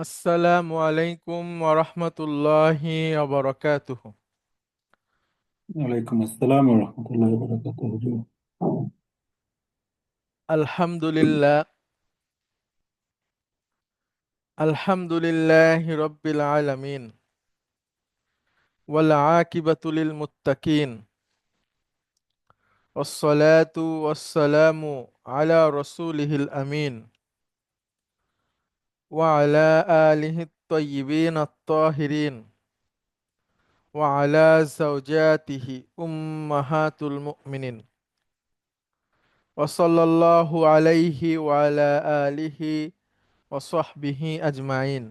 আসসালামু আলাইকুম ওরহমতুল্লাহি ওবরাকাতুহু। ওয়ালাইকুম আসসালাম রহমতুল্লাহ বরকাতুহ হুজুর। আলহামদুলিল্লাহ, আলহামদুলিল্লাহি রব্বিল আলামিন, ওয়াল আকিবাতু লিল মুত্তাকিন, ওয়াসসালাতু ওয়াসসালামু আলা রাসূলিহিল আমিন, ওয়া আলা আলিহিত তাইয়্যিবিন আত-তাহিরিন, ওয়া আলা যাওজাতিহি উম্মাহাতুল মুমিনিন, ওয়া সাল্লাল্লাহু আলাইহি ওয়া আলা আলিহি ওয়া সাহবিহি আজমাইন।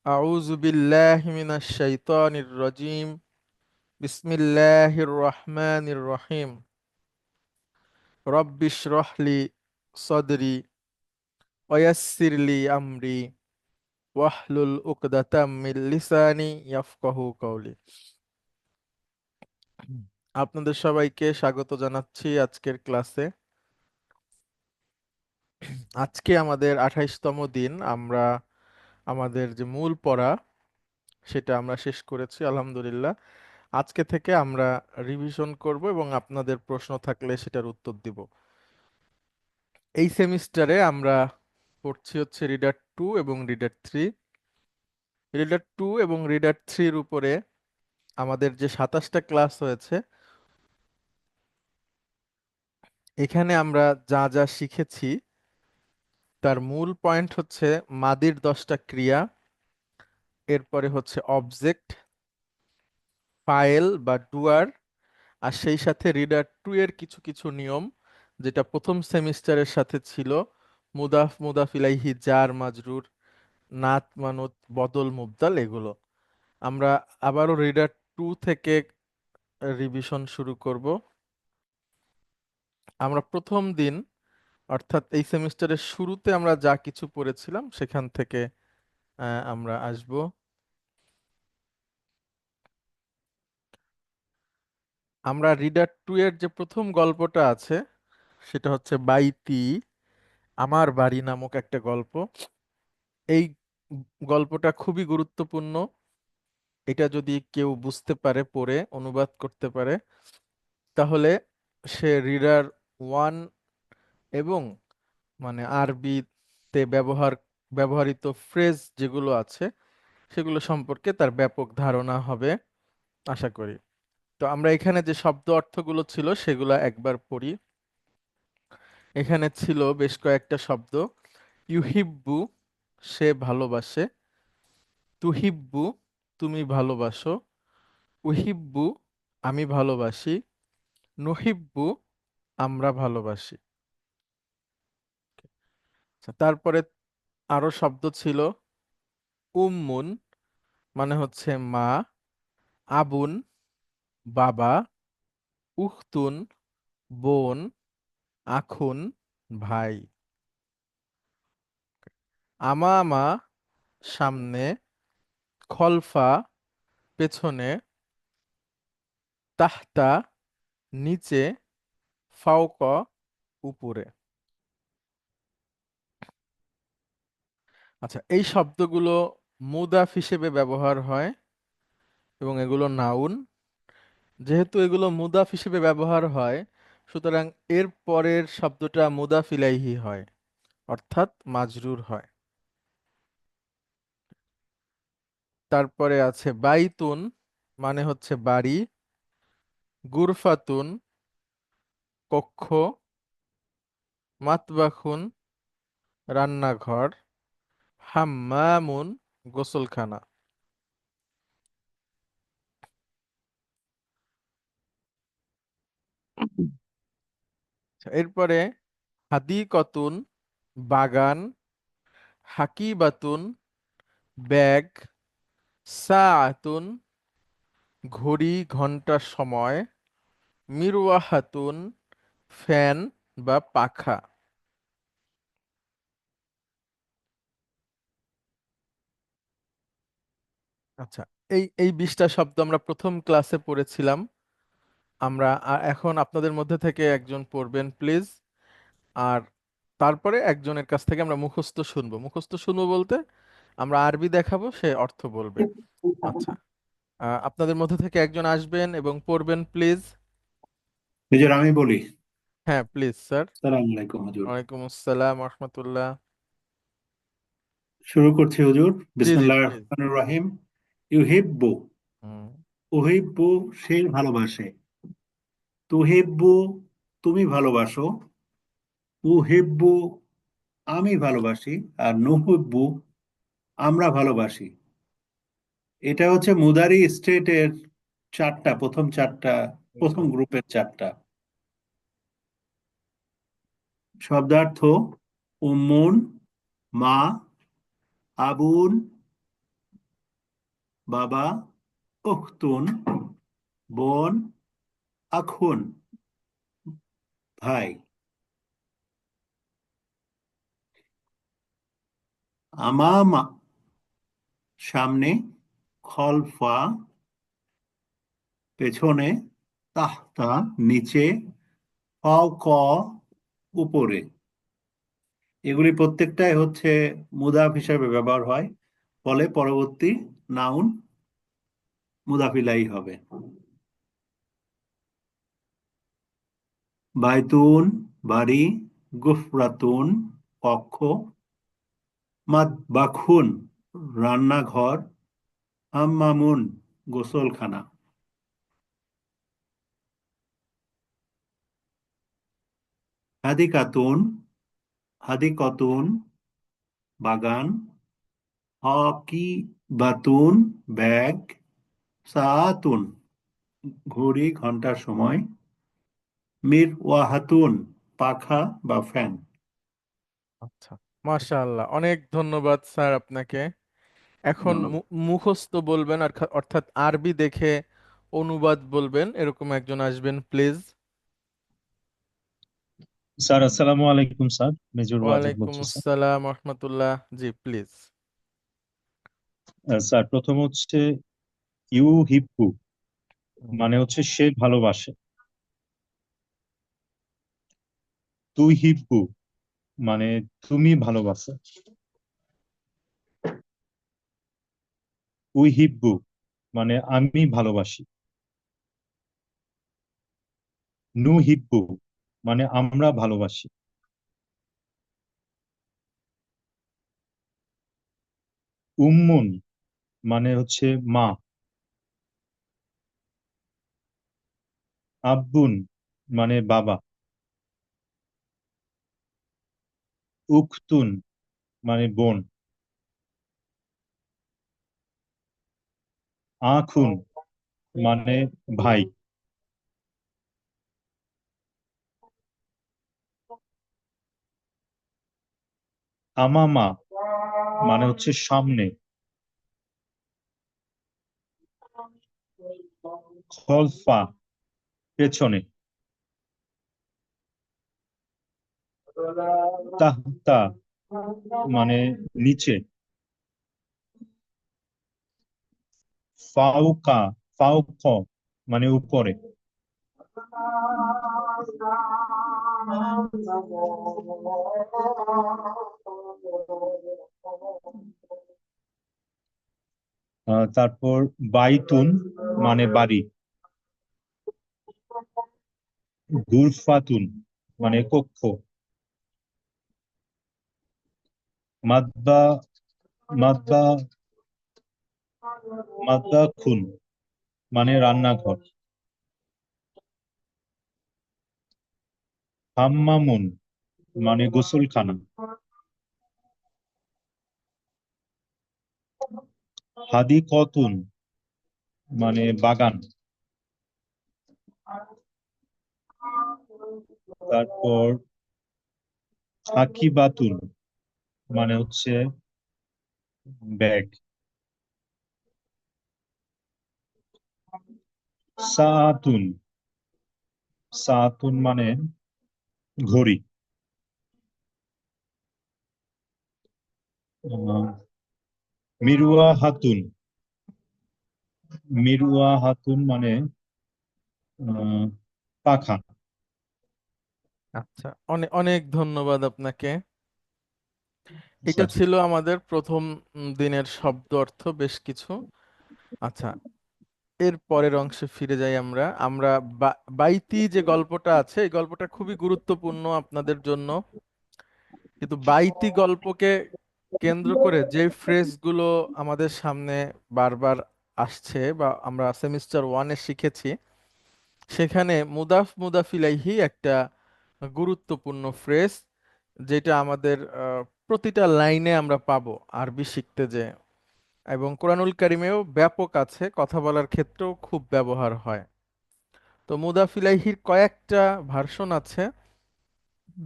আউযু বিল্লাহি মিনাশ শাইতানির রাজিম। বিসমিল্লাহির রহমানির রহিম। রব্বিশরাহ লি সাদরি ওয়া ইয়াসসির লি আমরি ওয়াহলুল উকদাতাম মিন লিসানি ইয়াফকাহু কওলি। আপনাদের সবাইকে স্বাগত জানাচ্ছি আজকের ক্লাসে। আজকে আমাদের 28তম দিন। আমরা আমাদের যে মূল পড়া সেটা আমরা শেষ করেছি আলহামদুলিল্লাহ। আজকে থেকে আমরা রিভিশন করব এবং আপনাদের প্রশ্ন থাকলে সেটার উত্তর দিব। এই সেমিস্টারে আমরা পড়ছি হচ্ছে রিডার 2 এবং রিডার 3। রিডার 2 এবং রিডার 3 এর উপরে আমাদের যে 27টা ক্লাস হয়েছে, এখানে আমরা যা যা শিখেছি তার মূল পয়েন্ট হচ্ছে মাদির 10টা ক্রিয়া, এরপরে হচ্ছে অবজেক্ট, ফাইল বা ডুয়ার, আর সেই সাথে রিডার 2 এর কিছু কিছু নিয়ম যেটা প্রথম সেমিস্টারের সাথে ছিল। মুদাফ, মুদাফ ইলাইহি, জার মাজরুর, নাত মানত, বদল মুবদাল, এগুলো আমরা আবারও রিডার 2 থেকে রিভিশন শুরু করব। আমরা প্রথম দিন অর্থাৎ এই সেমিস্টারের শুরুতে আমরা যা কিছু পড়েছিলাম সেখান থেকে আমরা আসব। আমরা রিডার 2 এর যে প্রথম গল্পটা আছে সেটা হচ্ছে বাইতি, আমার বাড়ি নামক একটা গল্প। এই গল্পটা খুবই গুরুত্বপূর্ণ। এটা যদি কেউ বুঝতে পারে, পড়ে অনুবাদ করতে পারে, তাহলে সে রিডার 1 এবং মানে আরবিতে ব্যবহৃত ফ্রেজ যেগুলো আছে সেগুলো সম্পর্কে তার ব্যাপক ধারণা হবে আশা করি। তো আমরা এখানে যে শব্দ অর্থগুলো ছিল সেগুলো একবার পড়ি। এখানে ছিল বেশ কয়েকটা শব্দ। ইউহিব্বু, সে ভালোবাসে। তুহিব্বু, তুমি ভালোবাসো। উহিব্বু, আমি ভালোবাসি। নুহিব্বু, আমরা ভালোবাসি। আচ্ছা, তারপরে আরো শব্দ ছিল। উম্মুন, মানে হচ্ছে মা। আবুন, বাবা। উখতুন, বোন। আখুন, ভাই। আমামা, সামনে। খলফা, পেছনে। তাহতা, নিচে। ফাওক, উপরে। আচ্ছা, এই শব্দগুলো মুদাফ হিসেবে ব্যবহার হয় এবং এগুলো নাউন। যেহেতু এগুলো মুদাফ হিসেবে ব্যবহার হয়, সুতরাং এর পরের শব্দটা মুদাফ ইলাইহি হয়, অর্থাৎ মাজরুর হয়। তারপরে আছে বাইতুন, মানে হচ্ছে বাড়ি। গুরফাতুন, কক্ষ। মাতবাখুন, রান্নাঘর। হাম্মামুন, গোসলখানা। আচ্ছা, এরপরে হাদিকতুন, বাগান। হাকিবাতুন, ব্যাগ। সাআতুন, ঘড়ি, ঘন্টার সময়। মিরওয়াহাতুন, ফ্যান বা পাখা। আচ্ছা, এই এই 20টা শব্দ আমরা প্রথম ক্লাসে পড়েছিলাম। আমরা এখন আপনাদের মধ্যে থেকে একজন পড়বেন প্লিজ। আর তারপরে একজনের কাছ থেকে আমরা মুখস্থ শুনবো। মুখস্থ শুনবো বলতে আমরা আরবি দেখাবো, সে অর্থ বলবে। আচ্ছা, আপনাদের মধ্যে থেকে একজন আসবেন এবং পড়বেন প্লিজ। হুজুর আমি বলি। হ্যাঁ প্লিজ স্যার। সালাম আলাইকুম হুজুর। ওয়ালাইকুম আসসালাম রহমতুল্লাহ। শুরু করছি হুজুর। জি জি বিসমিল্লাহির প্লিজ। রহমানির রহিম। ইউহিব্বু, হুম। উহিব্বু সে ভালোবাসে। তুহিব্বু তুমি ভালোবাসো। উহিব্বু আমি ভালোবাসি। আর নুহিব্বু আমরা ভালোবাসি। এটা হচ্ছে মুদারি স্টেটের চারটা, প্রথম চারটা, প্রথম গ্রুপের চারটা শব্দার্থ: উম্মুন মা, আবুন বাবা, উখতুন বোন, আখুন ভাই। আমামা সামনে, খলফা পেছনে, তাহতা নিচে, ফাওক উপরে। এগুলি প্রত্যেকটাই হচ্ছে মুদাফ হিসাবে ব্যবহার হয়, ফলে পরবর্তী নাউন মুদাফিলাই হবে। বাইতুন বাড়ি, গুফরাতুন কক্ষ, মাতবাখুন রান্নাঘর, হাম্মামুন গোসলখানা। হাদিকাতুন হাদিকতুন বাগান, হকিবাতুন ব্যাগ, সাআতুন ঘড়ি ঘন্টার সময়, মির ওয়াহাতুন পাখা বা ফ্যান। আচ্ছা, মাশাআল্লাহ, অনেক ধন্যবাদ স্যার আপনাকে। এখন ধন্যবাদ। মুখস্থ বলবেন, অর্থাৎ আরবি দেখে অনুবাদ বলবেন, এরকম একজন আসবেন প্লিজ। স্যার আসসালামু আলাইকুম স্যার, মেজর ওয়াজিদ ওয়ালাইকুম বলছি স্যার। আসসালাম রহমতুল্লাহ। জি প্লিজ। স্যার প্রথম হচ্ছে ইউ হিপ্পু, মানে হচ্ছে সে ভালোবাসে। তুই হিপ্পু মানে তুমি ভালোবাসো। উই হিপ্পু মানে আমি ভালোবাসি। নু হিপ্পু মানে আমরা ভালোবাসি। উম্মুন মানে হচ্ছে মা। আব্বুন মানে বাবা। উখতুন মানে বোন। আখুন মানে ভাই। আমামা মানে হচ্ছে সামনে। খলফা পেছনে। তাহতা মানে নিচে। ফাউকা ফাউক মানে উপরে। তারপর বাইতুন মানে বাড়ি। গুরফাতুন মানে কক্ষ। মাদবা মাদবা মাদবাখুন মানে রান্নাঘর। হাম্মামুন মানে গোসলখানা। হাদিকতুন মানে বাগান। তারপর সাকিবাতুন মানে হচ্ছে ব্যাগ। সাআতুন সাআতুন মানে ঘড়ি। আহ, মিরুয়া হাতুন মিরুয়া হাতুন মানে আহ, পাখা। আচ্ছা, অনেক অনেক ধন্যবাদ আপনাকে। আচ্ছা। এটা ছিল আমাদের প্রথম দিনের শব্দ অর্থ বেশ কিছু। আচ্ছা, এর পরের অংশে ফিরে যাই আমরা। আমরা বাইতি যে গল্পটা আছে, এই গল্পটা খুবই গুরুত্বপূর্ণ আপনাদের জন্য। কিন্তু বাইতি গল্পকে কেন্দ্র করে যে ফ্রেজগুলো আমাদের সামনে বারবার আসছে বা আমরা সেমিস্টার ওয়ানে শিখেছি, সেখানে মুদাফ মুদাফ ইলাইহি একটা গুরুত্বপূর্ণ ফ্রেজ, যেটা আমাদের প্রতিটা লাইনে আমরা পাবো আরবি শিখতে যে, এবং কোরআনুল কারিমেও ব্যাপক আছে, কথা বলার ক্ষেত্রেও খুব ব্যবহার হয়। তো মুদাফ ইলাইহির কয়েকটা ভার্সন আছে,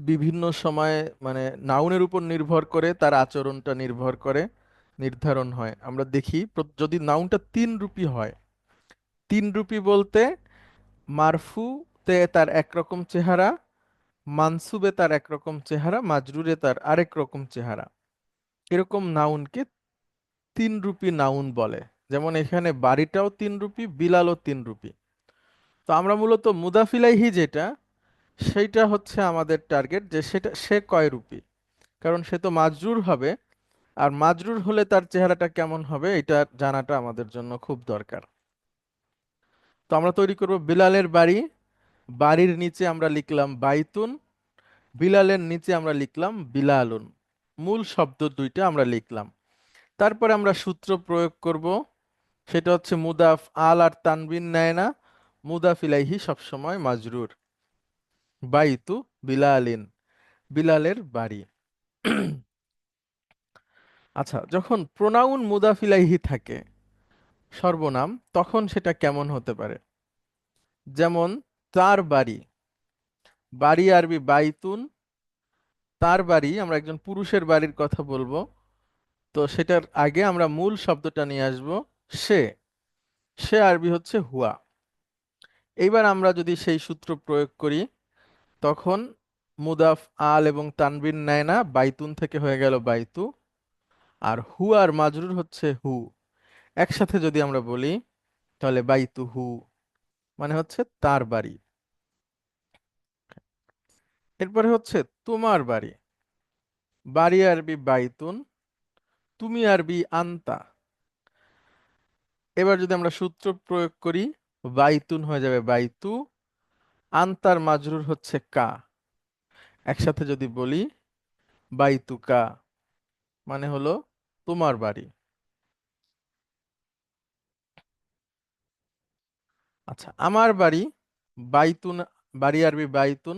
বিভিন্ন সময়ে মানে নাউনের উপর নির্ভর করে তার আচরণটা নির্ভর করে নির্ধারণ হয়। আমরা দেখি যদি নাউনটা 3 রূপী হয়, 3 রূপী বলতে মারফুতে তার একরকম চেহারা, মানসুবে তার একরকম চেহারা, মাজরুরে তার আরেক রকম চেহারা, এরকম নাউনকে 3 রূপী নাউন বলে। যেমন এখানে বাড়িটাও 3 রূপী, বিলালও 3 রূপী। তো আমরা মূলত মুদাফিলাইহি যেটা, সেইটা হচ্ছে আমাদের টার্গেট, যে সেটা সে কয় রূপী, কারণ সে তো মাজরুর হবে। আর মাজরুর হলে তার চেহারাটা কেমন হবে এটা জানাটা আমাদের জন্য খুব দরকার। তো আমরা তৈরি করব বিলালের বাড়ি। বাড়ির নিচে আমরা লিখলাম বাইতুন, বিলালের নিচে আমরা লিখলাম বিলালুন। মূল শব্দ দুইটা আমরা লিখলাম। তারপরে আমরা সূত্র প্রয়োগ করব, সেটা হচ্ছে মুদাফ আল আর তানবিন নেয় না, মুদাফ ইলাইহি সবসময় মাজরুর। বাইতু বিলালিন, বিলালের বাড়ি। আচ্ছা, যখন প্রোনাউন মুদাফ ইলাইহি থাকে, সর্বনাম, তখন সেটা কেমন হতে পারে? যেমন তার বাড়ি, বাড়ি আরবি বাইতুন, তার বাড়ি আমরা একজন পুরুষের বাড়ির কথা বলবো, তো সেটার আগে আমরা মূল শব্দটা নিয়ে আসব সে। সে আরবি হচ্ছে হুয়া। এইবার আমরা যদি সেই সূত্র প্রয়োগ করি, তখন মুদাফ আল এবং তানবিন নেয় না, বাইতুন থেকে হয়ে গেল বাইতু। আর হু আর মাজরুর হচ্ছে হু, একসাথে যদি আমরা বলি তাহলে বাইতু হু, মানে হচ্ছে তার বাড়ি। এরপরে হচ্ছে তোমার বাড়ি, বাড়ি আরবি বাইতুন, তুমি আরবি আন্তা। এবার যদি আমরা সূত্র প্রয়োগ করি, বাইতুন হয়ে যাবে বাইতু, আন্তার মাজরুর হচ্ছে কা, একসাথে যদি বলি বাইতু কা, মানে হলো তোমার বাড়ি। আচ্ছা, আমার বাড়ি বাইতুন, বাড়ি আরবি বাইতুন।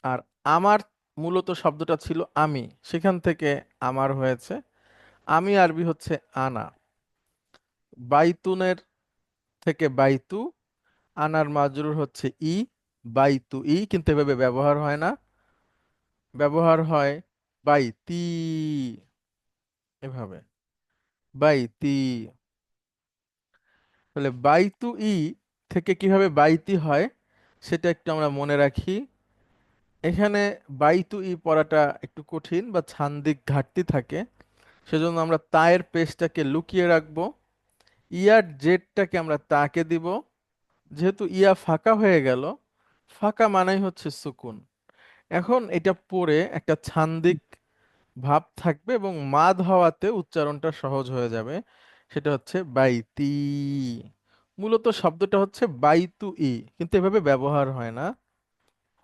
আর আমার মূলত শব্দটা ছিল আমি, সেখান থেকে আমার হয়েছে। আমি আরবি হচ্ছে আনা, বাইতুনের থেকে বাইতু, আনার মাজরুর হচ্ছে ই, বাইতু ই, কিন্তু এভাবে ব্যবহার হয় না, ব্যবহার হয় বাইতি, এভাবে বাইতি। তাহলে বাইতু ই থেকে কিভাবে বাইতি হয় সেটা একটু আমরা মনে রাখি। এখানে বাইতু ই পড়াটা একটু কঠিন বা ছান্দিক ঘাটতি থাকে, সেজন্য আমরা তায়ের পেশটাকে লুকিয়ে রাখবো, ইয়ার জেডটাকে আমরা তাকে দিব। যেহেতু ইয়া ফাঁকা হয়ে গেল, ফাঁকা মানেই হচ্ছে সুকুন। এখন এটা পড়ে একটা ছান্দিক ভাব থাকবে এবং মাদ হওয়াতে উচ্চারণটা সহজ হয়ে যাবে, সেটা হচ্ছে বাইতি। মূলত শব্দটা হচ্ছে বাইতু ই, কিন্তু এভাবে ব্যবহার হয় না,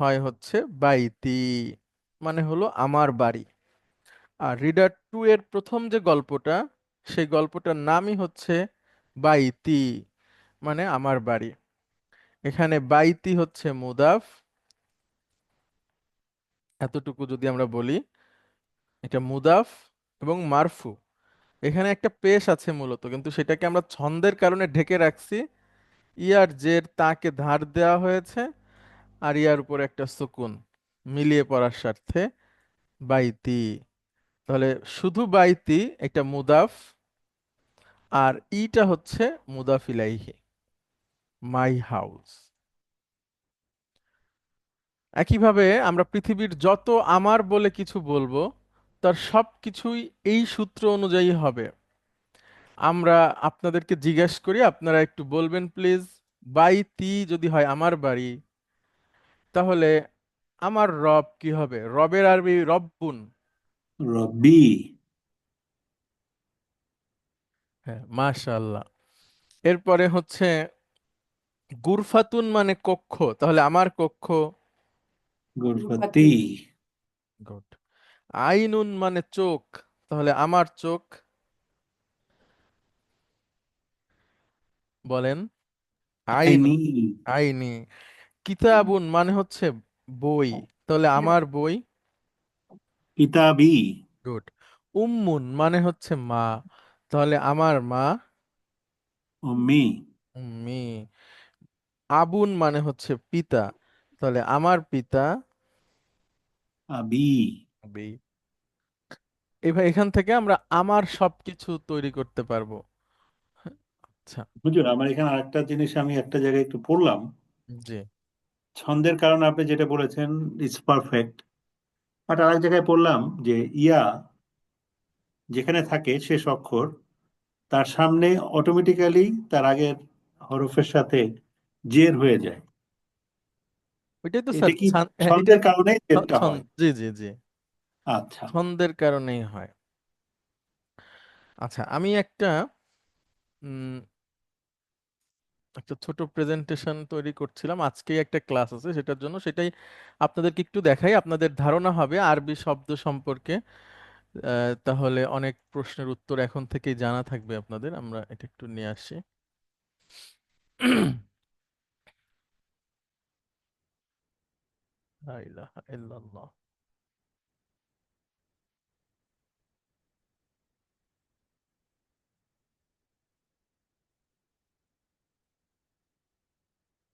হয় হচ্ছে বাইতি, মানে হলো আমার বাড়ি। আর রিডার টু এর প্রথম যে গল্পটা, সেই গল্পটার নামই হচ্ছে বাইতি, মানে আমার বাড়ি। এখানে বাইতি হচ্ছে মুদাফ, এতটুকু যদি আমরা বলি, এটা মুদাফ এবং মারফু। এখানে একটা পেশ আছে মূলত, কিন্তু সেটাকে আমরা ছন্দের কারণে ঢেকে রাখছি। ইয়ার জের তাকে ধার দেওয়া হয়েছে, আর ইয়ার উপরে একটা সুকুন মিলিয়ে পড়ার স্বার্থে বাইতি। তাহলে শুধু বাইতি একটা মুদাফ, আর ইটা হচ্ছে মুদাফ ইলাইহি, মাই হাউস। একইভাবে আমরা পৃথিবীর যত আমার বলে কিছু বলবো, তার সব কিছুই এই সূত্র অনুযায়ী হবে। আমরা আপনাদেরকে জিজ্ঞেস করি, আপনারা একটু বলবেন প্লিজ। বাইতি যদি হয় আমার বাড়ি, তাহলে আমার রব কি হবে? রবের আরবি রব্বুন, রব্বি। হ্যাঁ, মাশাআল্লাহ। এরপরে হচ্ছে গুরফাতুন মানে কক্ষ, তাহলে আমার কক্ষ। গুরফাতি। গুড। আইনুন মানে চোখ, তাহলে আমার চোখ। বলেন। আইন। আইনি। আইনি। কিতাবুন মানে হচ্ছে বই, তাহলে আমার বই। কিতাবি। গুড। উম্মুন মানে হচ্ছে মা, তাহলে আমার মা। উম্মি। উম্মি। আবুন মানে হচ্ছে পিতা, তাহলে আমার পিতা। আবি। আবি। এবার এখান থেকে আমরা আমার সবকিছু তৈরি করতে পারবো। আচ্ছা। বুঝুন, আমার এখানে আরেকটা জিনিস আমি একটা জায়গায় একটু পড়লাম। জি। ছন্দের কারণে আপনি যেটা বলেছেন ইটস পারফেক্ট, বাট আরেক জায়গায় পড়লাম যে ইয়া যেখানে থাকে শেষ অক্ষর, তার সামনে অটোমেটিক্যালি তার আগের হরফের সাথে জের হয়ে যায়। ওইটাই তো এটা স্যার কি হ্যাঁ, এটা ছন্দের কারণেই জেরটা হয়? জি জি জি, আচ্ছা। ছন্দের কারণেই হয়। আচ্ছা, আমি উম, একটা ছোট প্রেজেন্টেশন তৈরি করছিলাম, আজকেই একটা ক্লাস আছে সেটার জন্য, সেটাই আপনাদেরকে একটু দেখাই, আপনাদের ধারণা হবে আরবি শব্দ সম্পর্কে। তাহলে অনেক প্রশ্নের উত্তর এখন থেকেই জানা থাকবে আপনাদের। আমরা এটা একটু নিয়ে আসি। লা ইলাহা ইল্লাল্লাহ।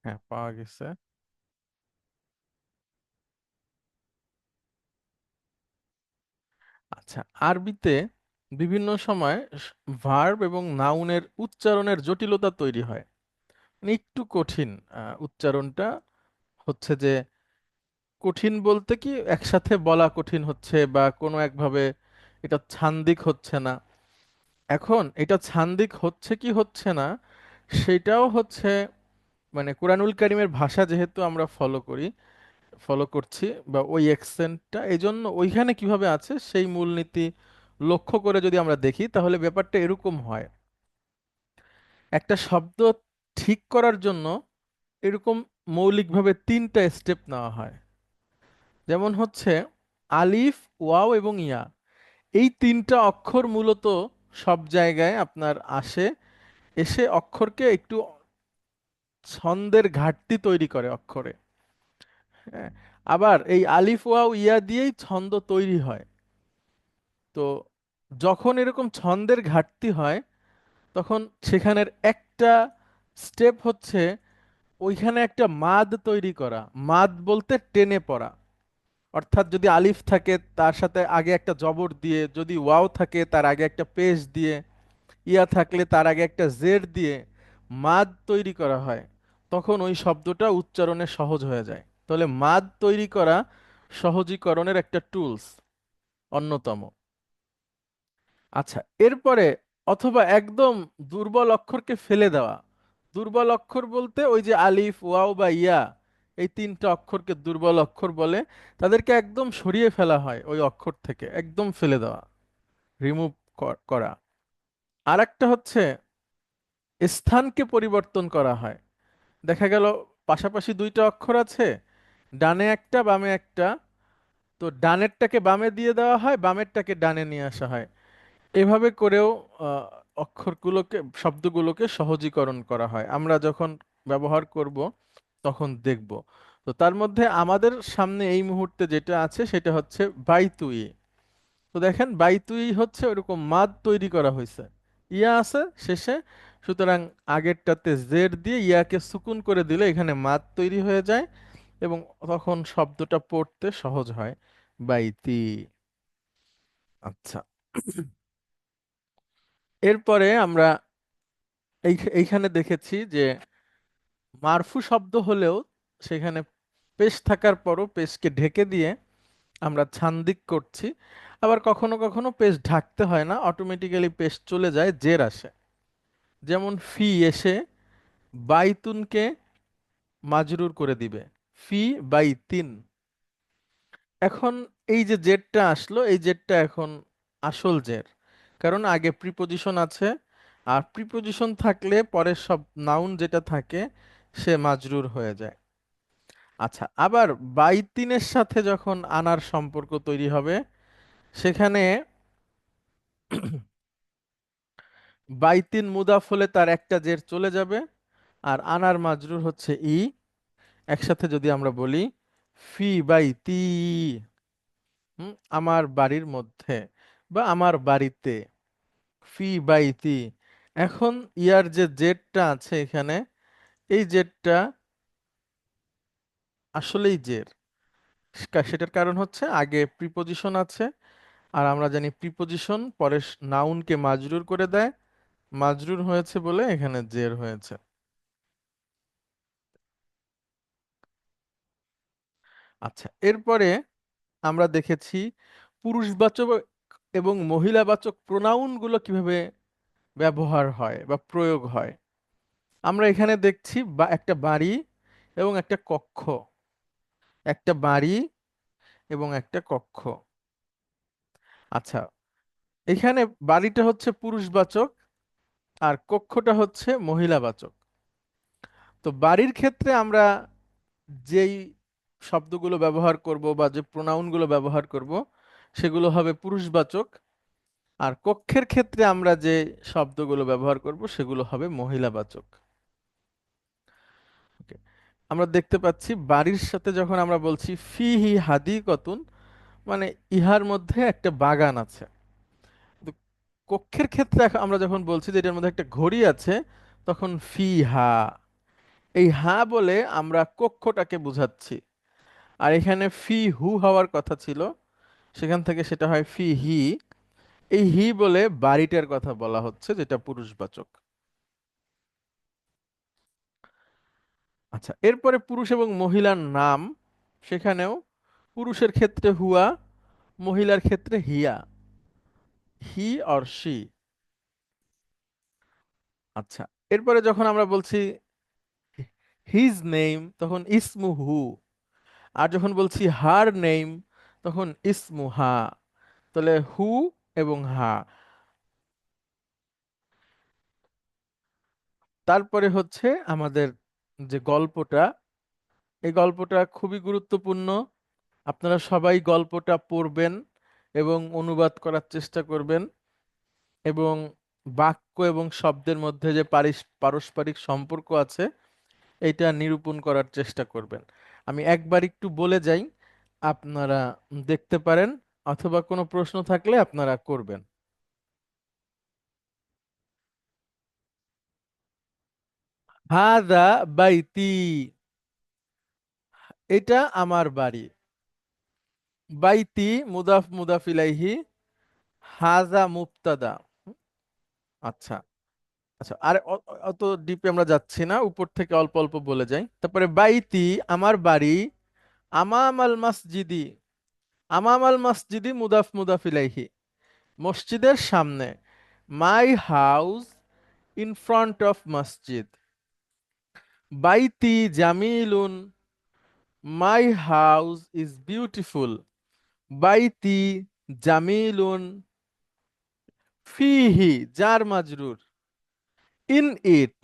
হ্যাঁ, পাওয়া গেছে। আচ্ছা, আরবিতে বিভিন্ন সময় ভার্ব এবং নাউনের উচ্চারণের জটিলতা তৈরি হয়, মানে একটু কঠিন। উচ্চারণটা হচ্ছে যে কঠিন বলতে কি একসাথে বলা কঠিন হচ্ছে, বা কোনো একভাবে এটা ছান্দিক হচ্ছে না। এখন এটা ছান্দিক হচ্ছে কি হচ্ছে না, সেটাও হচ্ছে মানে কোরআনুল কারীমের ভাষা যেহেতু আমরা ফলো করছি, বা ওই অ্যাকসেন্টটা এই জন্য ওইখানে কিভাবে আছে সেই মূলনীতি লক্ষ্য করে যদি আমরা দেখি, তাহলে ব্যাপারটা এরকম হয়। একটা শব্দ ঠিক করার জন্য এরকম মৌলিকভাবে তিনটা স্টেপ নেওয়া হয়। যেমন হচ্ছে আলিফ, ওয়াও এবং ইয়া, এই তিনটা অক্ষর মূলত সব জায়গায় আপনার আসে, এসে অক্ষরকে একটু ছন্দের ঘাটতি তৈরি করে অক্ষরে। হ্যাঁ, আবার এই আলিফ ওয়াও ইয়া দিয়েই ছন্দ তৈরি হয়। তো যখন এরকম ছন্দের ঘাটতি হয়, তখন সেখানের একটা স্টেপ হচ্ছে ওইখানে একটা মাদ তৈরি করা। মাদ বলতে টেনে পড়া, অর্থাৎ যদি আলিফ থাকে তার সাথে আগে একটা জবর দিয়ে, যদি ওয়াও থাকে তার আগে একটা পেশ দিয়ে, ইয়া থাকলে তার আগে একটা জের দিয়ে মাদ তৈরি করা হয়। তখন ওই শব্দটা উচ্চারণে সহজ হয়ে যায়। তাহলে মাদ তৈরি করা সহজীকরণের একটা টুলস, অন্যতম। আচ্ছা, এরপরে অথবা একদম দুর্বল অক্ষরকে ফেলে দেওয়া। দুর্বল অক্ষর বলতে ওই যে আলিফ, ওয়াও বা ইয়া, এই তিনটা অক্ষরকে দুর্বল অক্ষর বলে। তাদেরকে একদম সরিয়ে ফেলা হয়, ওই অক্ষর থেকে একদম ফেলে দেওয়া, রিমুভ করা। আর একটা হচ্ছে স্থানকে পরিবর্তন করা হয়। দেখা গেল পাশাপাশি দুইটা অক্ষর আছে, ডানে একটা বামে একটা, তো ডানেরটাকে বামে দিয়ে দেওয়া হয়, বামেরটাকে ডানে নিয়ে আসা হয়। এভাবে করেও আহ, অক্ষরগুলোকে, শব্দগুলোকে সহজীকরণ করা হয়। আমরা যখন ব্যবহার করব তখন দেখব। তো তার মধ্যে আমাদের সামনে এই মুহূর্তে যেটা আছে সেটা হচ্ছে বাইতুই। তো দেখেন বাইতুই হচ্ছে ওইরকম মাদ তৈরি করা হয়েছে, ইয়া আছে শেষে, সুতরাং আগেরটাতে জের দিয়ে ইয়াকে সুকুন করে দিলে এখানে মাদ তৈরি হয়ে যায়, এবং তখন শব্দটা পড়তে সহজ হয়। বাইতি। আচ্ছা, এরপরে আমরা এইখানে দেখেছি যে মারফু শব্দ হলেও সেখানে পেশ থাকার পরও পেশকে ঢেকে দিয়ে আমরা ছান্দিক করছি। আবার কখনো কখনো পেশ ঢাকতে হয় না, অটোমেটিক্যালি পেশ চলে যায়, জের আসে। যেমন ফি এসে বাইতুনকে মাজরুর করে দিবে, ফি বাইতিন। এখন এই যে জেডটা আসলো, এই জেডটা এখন আসল জের, কারণ আগে প্রিপজিশন আছে, আর প্রিপজিশন থাকলে পরের সব নাউন যেটা থাকে সে মাজরুর হয়ে যায়। আচ্ছা, আবার বাইতিনের সাথে যখন আনার সম্পর্ক তৈরি হবে, সেখানে বাইতিন মুদাফ হলে তার একটা জের চলে যাবে, আর আনার মাজরুর হচ্ছে ই। একসাথে যদি আমরা বলি ফি বাইতি, আমার বাড়ির মধ্যে বা আমার বাড়িতে, ফি বাইতি। এখন ইয়ার যে জেডটা আছে এখানে, এই জেডটা আসলেই জের। সেটার কারণ হচ্ছে আগে প্রিপজিশন আছে, আর আমরা জানি প্রিপজিশন পরে নাউনকে মাজরুর করে দেয়, মাজরুর হয়েছে বলে এখানে জের হয়েছে। আচ্ছা, এরপরে আমরা দেখেছি পুরুষবাচক এবং মহিলাবাচক প্রোনাউনগুলো কিভাবে ব্যবহার হয় বা প্রয়োগ হয়। আমরা এখানে দেখছি বা একটা বাড়ি এবং একটা কক্ষ, একটা বাড়ি এবং একটা কক্ষ। আচ্ছা, এখানে বাড়িটা হচ্ছে পুরুষবাচক আর কক্ষটা হচ্ছে মহিলাবাচক। তো বাড়ির ক্ষেত্রে আমরা যেই শব্দগুলো ব্যবহার করব বা যে প্রোনাউনগুলো ব্যবহার করব সেগুলো হবে পুরুষবাচক, আর কক্ষের ক্ষেত্রে আমরা যে শব্দগুলো ব্যবহার করব সেগুলো হবে মহিলাবাচক। Okay. আমরা দেখতে পাচ্ছি বাড়ির সাথে যখন আমরা বলছি ফিহি হাদিকতুন, মানে ইহার মধ্যে একটা বাগান আছে। তো কক্ষের ক্ষেত্রে আমরা যখন বলছি যে এটার মধ্যে একটা ঘড়ি আছে, তখন ফিহা, এই হা বলে আমরা কক্ষটাকে বুঝাচ্ছি। আর এখানে ফি হু হওয়ার কথা ছিল, সেখান থেকে সেটা হয় ফি হি। এই হি বলে বাড়িটার কথা বলা হচ্ছে, যেটা পুরুষবাচক। আচ্ছা, এরপরে পুরুষ এবং মহিলার নাম, সেখানেও পুরুষের ক্ষেত্রে হুয়া, মহিলার ক্ষেত্রে হিয়া, হি অর শি। আচ্ছা, এরপরে যখন আমরা বলছি হিজ নেম, তখন ইসমু হু, আর যখন বলছি হার নেম, তখন ইসমু হা। তাহলে হু এবং হা। তারপরে হচ্ছে আমাদের যে গল্পটা, এই গল্পটা খুবই গুরুত্বপূর্ণ। আপনারা সবাই গল্পটা পড়বেন এবং অনুবাদ করার চেষ্টা করবেন, এবং বাক্য এবং শব্দের মধ্যে যে পারস্পরিক সম্পর্ক আছে এটা নিরূপণ করার চেষ্টা করবেন। আমি একবার একটু বলে যাই, আপনারা দেখতে পারেন, অথবা কোনো প্রশ্ন থাকলে আপনারা করবেন। হাদা বাইতি, এটা আমার বাড়ি। বাইতি মুদাফ মুদাফ ইলাইহি, হাজা মুবতাদা। আচ্ছা, আচ্ছা, আর অত ডিপে আমরা যাচ্ছি না, উপর থেকে অল্প অল্প বলে যাই। তারপরে বাইতি আমার বাড়ি, আমামাল মসজিদি, আমামাল মসজিদি মুদাফ মুদাফ ইলাইহি, মসজিদের সামনে। My house in front of মসজিদ। বাইতি জামিলুন, মাই হাউস ইজ বিউটিফুল। বাইতি জামিলুন, ফিহি জার মাজরুর, ইন ইট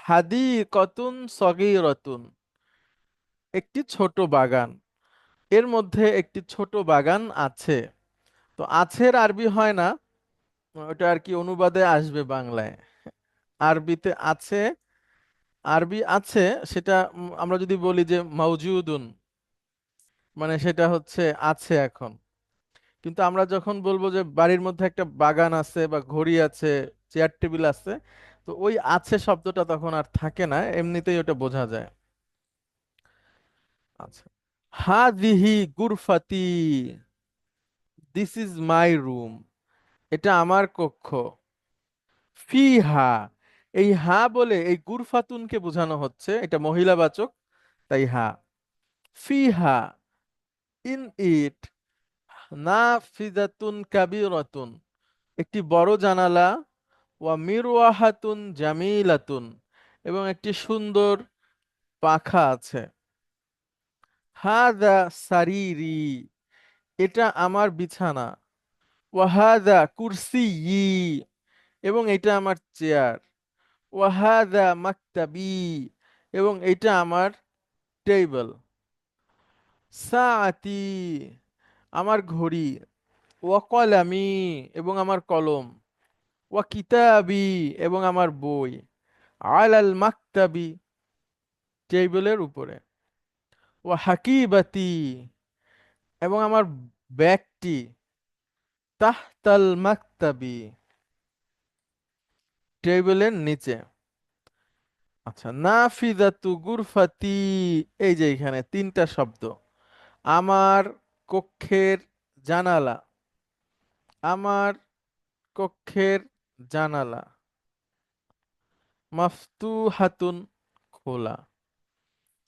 হাদিকতুন সগীরাতুন, একটি ছোট বাগান, এর মধ্যে একটি ছোট বাগান আছে। তো আছের আরবি হয় না, ওটা আর কি অনুবাদে আসবে বাংলায়। আরবিতে আছে, আরবি আছে, সেটা আমরা যদি বলি যে মাউজুদুন, মানে সেটা হচ্ছে আছে এখন। কিন্তু আমরা যখন বলবো যে বাড়ির মধ্যে একটা বাগান আছে বা ঘড়ি আছে, চেয়ার টেবিল আছে, তো ওই আছে শব্দটা তখন আর থাকে না, এমনিতেই ওটা বোঝা যায়। আচ্ছা, হাদিহি গুরফাতি, দিস ইজ মাই রুম, এটা আমার কক্ষ। ফিহা, এই হা বলে এই গুরফাতুনকে বোঝানো হচ্ছে, এটা মহিলাবাচক, তাই হা। ফিহা, ইন ইট নাফিজাতুন কাবিরাতুন, একটি বড় জানালা, ওয়া মিরওয়াহাতুন জামিলাতুন, এবং একটি সুন্দর পাখা আছে। হাদা সারিরি, এটা আমার বিছানা। ওয়াহাদা কুরসিয়ি, এবং এটা আমার চেয়ার। ওয়াহাদা মাকতাবি, এবং এটা আমার টেবিল। সাআতি, আমার ঘড়ি। ওয়া কলামি, এবং আমার কলম। ওয়া কিতাবি, এবং আমার বই। আলাল মাকতাবি, টেবিলের উপরে। ওয়া হাকিবাতি, এবং আমার ব্যাগটি। তাহতাল মাকতাবি, টেবিলের নিচে। আচ্ছা, নাফিজাতু গুরফাতি, এই যে এখানে তিনটা শব্দ। আমার কক্ষের জানালা, আমার কক্ষের জানালা। মাফতুহাতুন, খোলা,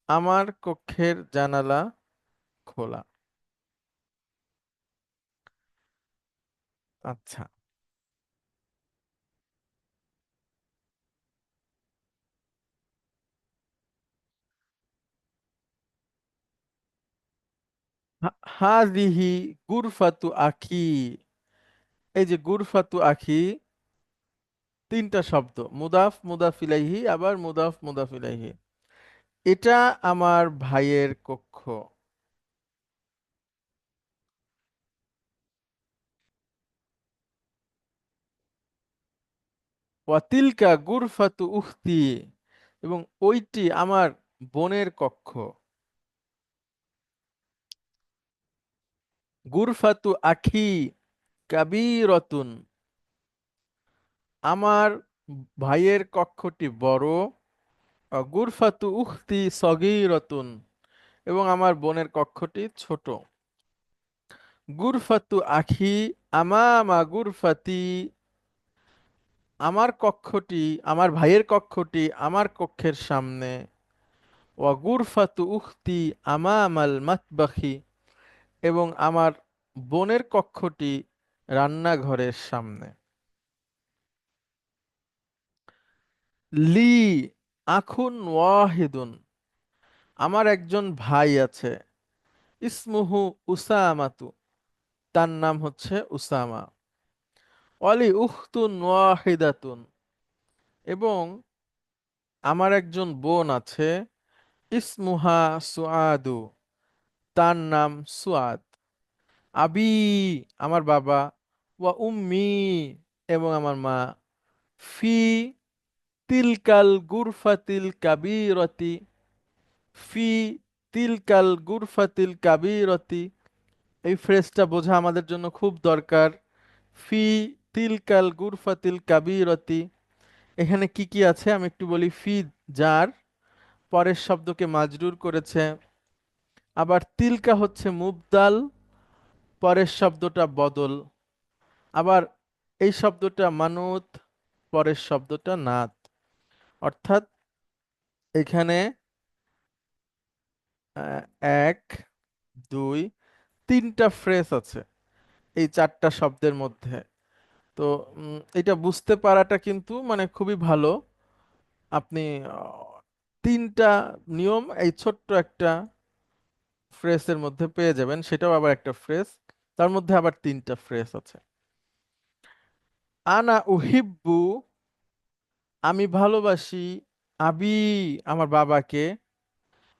আমার কক্ষের জানালা খোলা। আচ্ছা, হাদিহি গুরফাতু আখি, এই যে গুরফাতু আখি, তিনটা শব্দ, মুদাফ মুদাফ ইলাইহি, আবার মুদাফ মুদাফ ইলাইহি। এটা আমার ভাইয়ের কক্ষ। ওয়াতিলকা গুরফাতু উখতি, এবং ওইটি আমার বোনের কক্ষ। গুরফাতু আখি কাবীরাতুন, আমার ভাইয়ের কক্ষটি বড়। গুরফাতু উখতি সগীরাতুন, এবং আমার বোনের কক্ষটি ছোট। গুরফাতু আখি আমামা গুরফাতি, আমার কক্ষটি, আমার ভাইয়ের কক্ষটি আমার কক্ষের সামনে। ওয়া গুরফাতু উখতি আমামাল মাতবাখি, এবং আমার বোনের কক্ষটি রান্নাঘরের সামনে। লি আখুন ওয়াহিদুন, আমার একজন ভাই আছে। ইসমুহু উসামাতু, তার নাম হচ্ছে উসামা। অলি উখতুন ওয়াহিদাতুন, এবং আমার একজন বোন আছে। ইসমুহা সুআদু, তার নাম সুআদ। আবি, আমার বাবা। ওয়া উম্মি, এবং আমার মা। ফি তিলকাল গুরফাতিল কাবীরতি, ফি তিলকাল গুরফাতিল কাবীরতি, এই ফ্রেজটা বোঝা আমাদের জন্য খুব দরকার। ফি তিলকাল গুরফাতিল কাবীরতি, এখানে কি কি আছে আমি একটু বলি। ফি, যার, পরের শব্দকে মাজরুর করেছে। আবার তিলকা হচ্ছে মুবদাল, পরের শব্দটা বদল। আবার এই শব্দটা মানুত, পরের শব্দটা নাত। অর্থাৎ এখানে আহ, এক, দুই, তিনটা ফ্রেজ আছে এই চারটা শব্দের মধ্যে। তো এটা বুঝতে পারাটা কিন্তু মানে খুবই ভালো। আপনি তিনটা নিয়ম এই ছোট্ট একটা ফ্রেজের মধ্যে পেয়ে যাবেন, সেটাও আবার একটা ফ্রেজ, তার মধ্যে আবার তিনটা ফ্রেজ আছে। আনা উহিব্বু, আমি ভালোবাসি। আবি, আমার বাবাকে।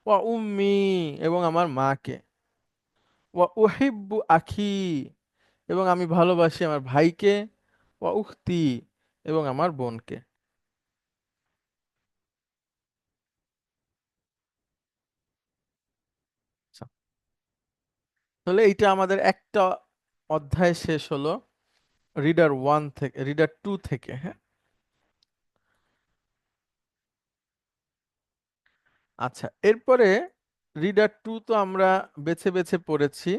ওয়া উম্মি, এবং আমার মাকে। ওয়া উহিব্বু আখি, এবং আমি ভালোবাসি আমার ভাইকে। ওয়া উখতি, এবং আমার বোনকে। আচ্ছা, তাহলে এইটা আমাদের একটা অধ্যায় শেষ হলো, রিডার ওয়ান থেকে, রিডার টু থেকে। হ্যাঁ, আচ্ছা, এরপরে রিডার টু তো আমরা বেছে বেছে পড়েছি।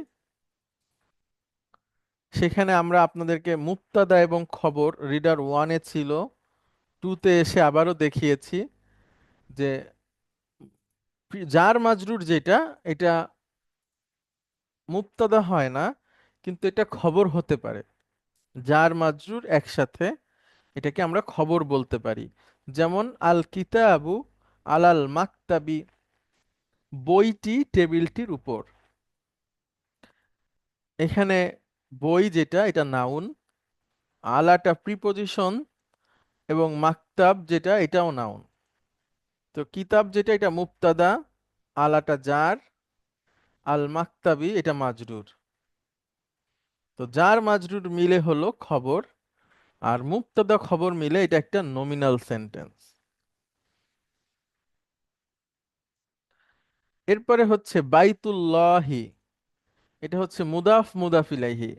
সেখানে আমরা আপনাদেরকে মুক্তাদা এবং খবর রিডার ওয়ানে ছিল, টুতে এসে আবারও দেখিয়েছি যে জার মাজরুর যেটা, এটা মুক্তাদা হয় না, কিন্তু এটা খবর হতে পারে। জার মাজরুর একসাথে, এটাকে আমরা খবর বলতে পারি। যেমন আল কিতাবু আলাল মাকতাবি, বইটি টেবিলটির উপর। এখানে বই যেটা এটা নাউন, আলাটা প্রিপজিশন, এবং মাকতাব যেটা এটাও নাউন। তো কিতাব যেটা এটা মুবতাদা, আলাটা জার, আল মাকতাবি এটা মাজরুর। তো জার মাজরুর মিলে হলো খবর, আর মুবতাদা খবর মিলে এটা একটা নমিনাল সেন্টেন্স। এরপরে হচ্ছে বাইতুল্লাহি, এটা হচ্ছে মুদাফ মুদাফ ইলাইহি।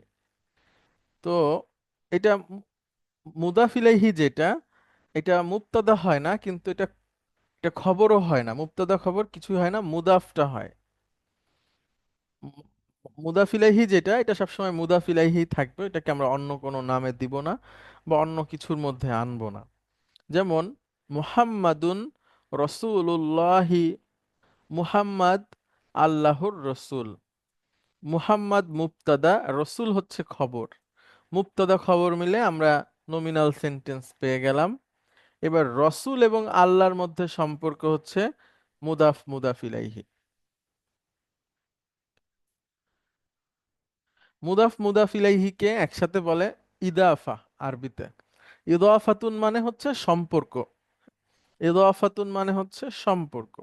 তো এটা মুদাফ ইলাইহি যেটা, এটা মুবতাদা হয় না, কিন্তু এটা এটা খবরও হয় না, মুবতাদা খবর কিছুই হয় না, মুদাফটা হয়। মু- মুদাফ ইলাইহি যেটা, এটা সবসময় মুদাফ ইলাইহি থাকবে, এটাকে আমরা অন্য কোনো নামে দিব না বা অন্য কিছুর মধ্যে আনবো না। যেমন মুহাম্মাদুন রসুলুল্লাহি, মুহাম্মদ আল্লাহর রসুল। মুহাম্মদ মুবতাদা, রসুল হচ্ছে খবর। মুবতাদা খবর মিলে আমরা নমিনাল সেন্টেন্স পেয়ে গেলাম। এবার রসুল এবং আল্লাহর মধ্যে সম্পর্ক হচ্ছে মুদাফ মুদাফ ইলাইহি। মুদাফ মুদাফ ইলাইহিকে একসাথে বলে ইদাফা আরবিতে। ইদাফাতুন মানে হচ্ছে সম্পর্ক, ইদাফাতুন মানে হচ্ছে সম্পর্ক।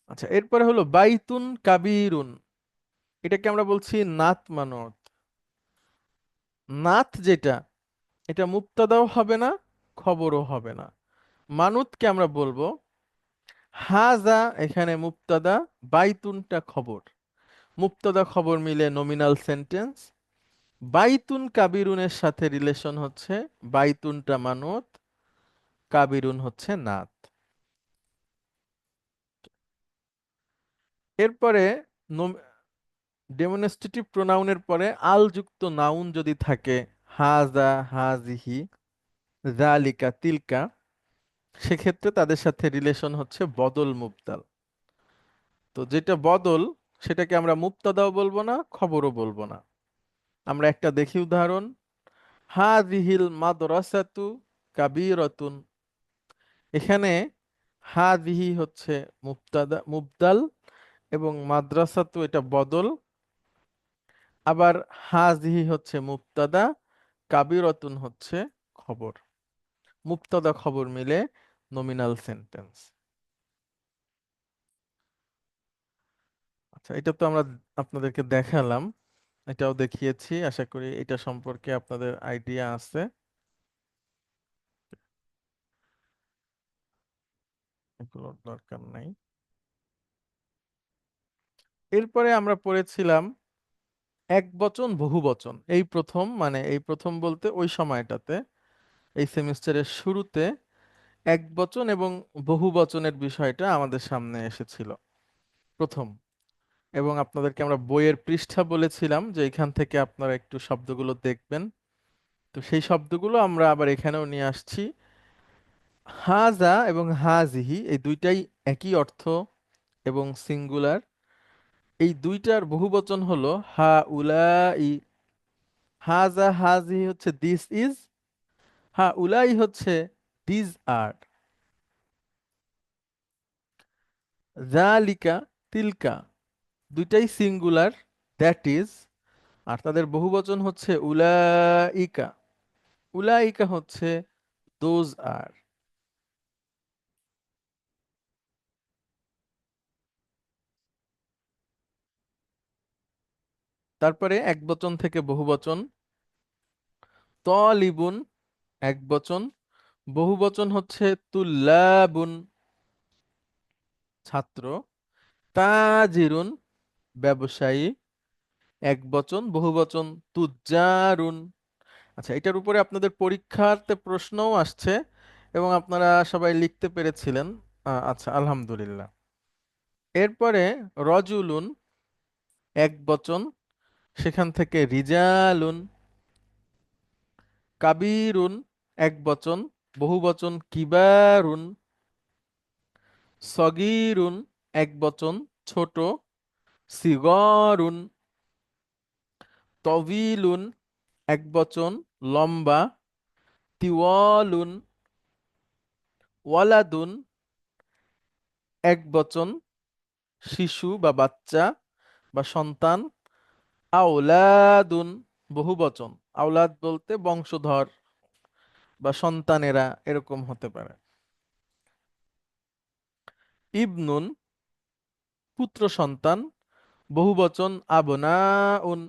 আচ্ছা, এরপরে হলো বাইতুন কাবিরুন, এটাকে আমরা বলছি নাত মানত। নাত যেটা, এটা মুবতাদাও হবে না, খবরও হবে না। মানুতকে আমরা বলবো হাজা, এখানে মুবতাদা, বাইতুনটা খবর। মুবতাদা খবর মিলে নমিনাল সেন্টেন্স। বাইতুন কাবিরুনের সাথে রিলেশন হচ্ছে বাইতুনটা মানত, কাবিরুন হচ্ছে নাত। এরপরে ডেমনস্ট্রেটিভ প্রোনাউনের পরে আল যুক্ত নাউন যদি থাকে, হাজা, হাজিহি, জালিকা, তিলকা, সেক্ষেত্রে তাদের সাথে রিলেশন হচ্ছে বদল মুবদাল। তো যেটা বদল, সেটাকে আমরা মুবতাদাও বলবো না, খবরও বলবো না। আমরা একটা দেখি উদাহরণ, হাদিহিল মাদ্রাসাতু কাবীরাতুন। এখানে হাদিহি হচ্ছে মুবতাদা মুবদাল, এবং মাদ্রাসাতু এটা বদল। আবার হাজিহি হচ্ছে মুবতাদা, কাবীরাতুন হচ্ছে খবর। মুবতাদা খবর মিলে নমিনাল সেন্টেন্স। আচ্ছা, এটা তো আমরা আপনাদেরকে দেখালাম, এটাও দেখিয়েছি, আশা করি এটা সম্পর্কে আপনাদের আইডিয়া আছে। এগুলোর দরকার নাই। এরপরে আমরা পড়েছিলাম এক বচন বহু বচন, এই প্রথম, মানে এই প্রথম বলতে ওই সময়টাতে, এই সেমিস্টারের শুরুতে এক বচন এবং বহু বচনের বিষয়টা আমাদের সামনে এসেছিল প্রথম। এবং আপনাদেরকে আমরা বইয়ের পৃষ্ঠা বলেছিলাম যে এখান থেকে আপনারা একটু শব্দগুলো দেখবেন। তো সেই শব্দগুলো আমরা আবার এখানেও নিয়ে আসছি। হাজা এবং হাজিহি এই দুইটাই একই অর্থ এবং সিঙ্গুলার। এই দুইটার বহুবচন হলো হা উলাই। হাজা হাজিহি হচ্ছে দিস ইজ, হা উলাই হচ্ছে দিজ আর। জালিকা, তিলকা, দুইটাই সিঙ্গুলার, দ্যাট ইজ। আর তাদের বহুবচন হচ্ছে উলাইকা। উলাইকা হচ্ছে দোজ আর। তারপরে এক বচন থেকে বহুবচন, তলিবুন এক বচন, বহুবচন হচ্ছে তুল্লাবুন ছাত্র, তাজিরুন ব্যবসায়ী এক বচন, বহুবচন তুজ্জারুন। আচ্ছা, এটার উপরে আপনাদের পরীক্ষাতে প্রশ্নও আসছে এবং আপনারা সবাই লিখতে পেরেছিলেন। আচ্ছা, আলহামদুলিল্লাহ। এরপরে রজুলুন এক বচন, সেখান থেকে রিজালুন। কাবিরুন এক বচন, বহুবচন কিবারুন। সগীরুন এক বচন, ছোট, সিগরুন। তবিলুন এক বচন, লম্বা, তিওয়ালুন। ওয়ালাদুন এক বচন শিশু বা বাচ্চা বা সন্তান। আওলাদুন বহু বচন, আওলাদ বলতে বংশধর বা সন্তানেরা এরকম হতে পারে। ইবনুন পুত্র সন্তান, বহু বচন আবনাউন।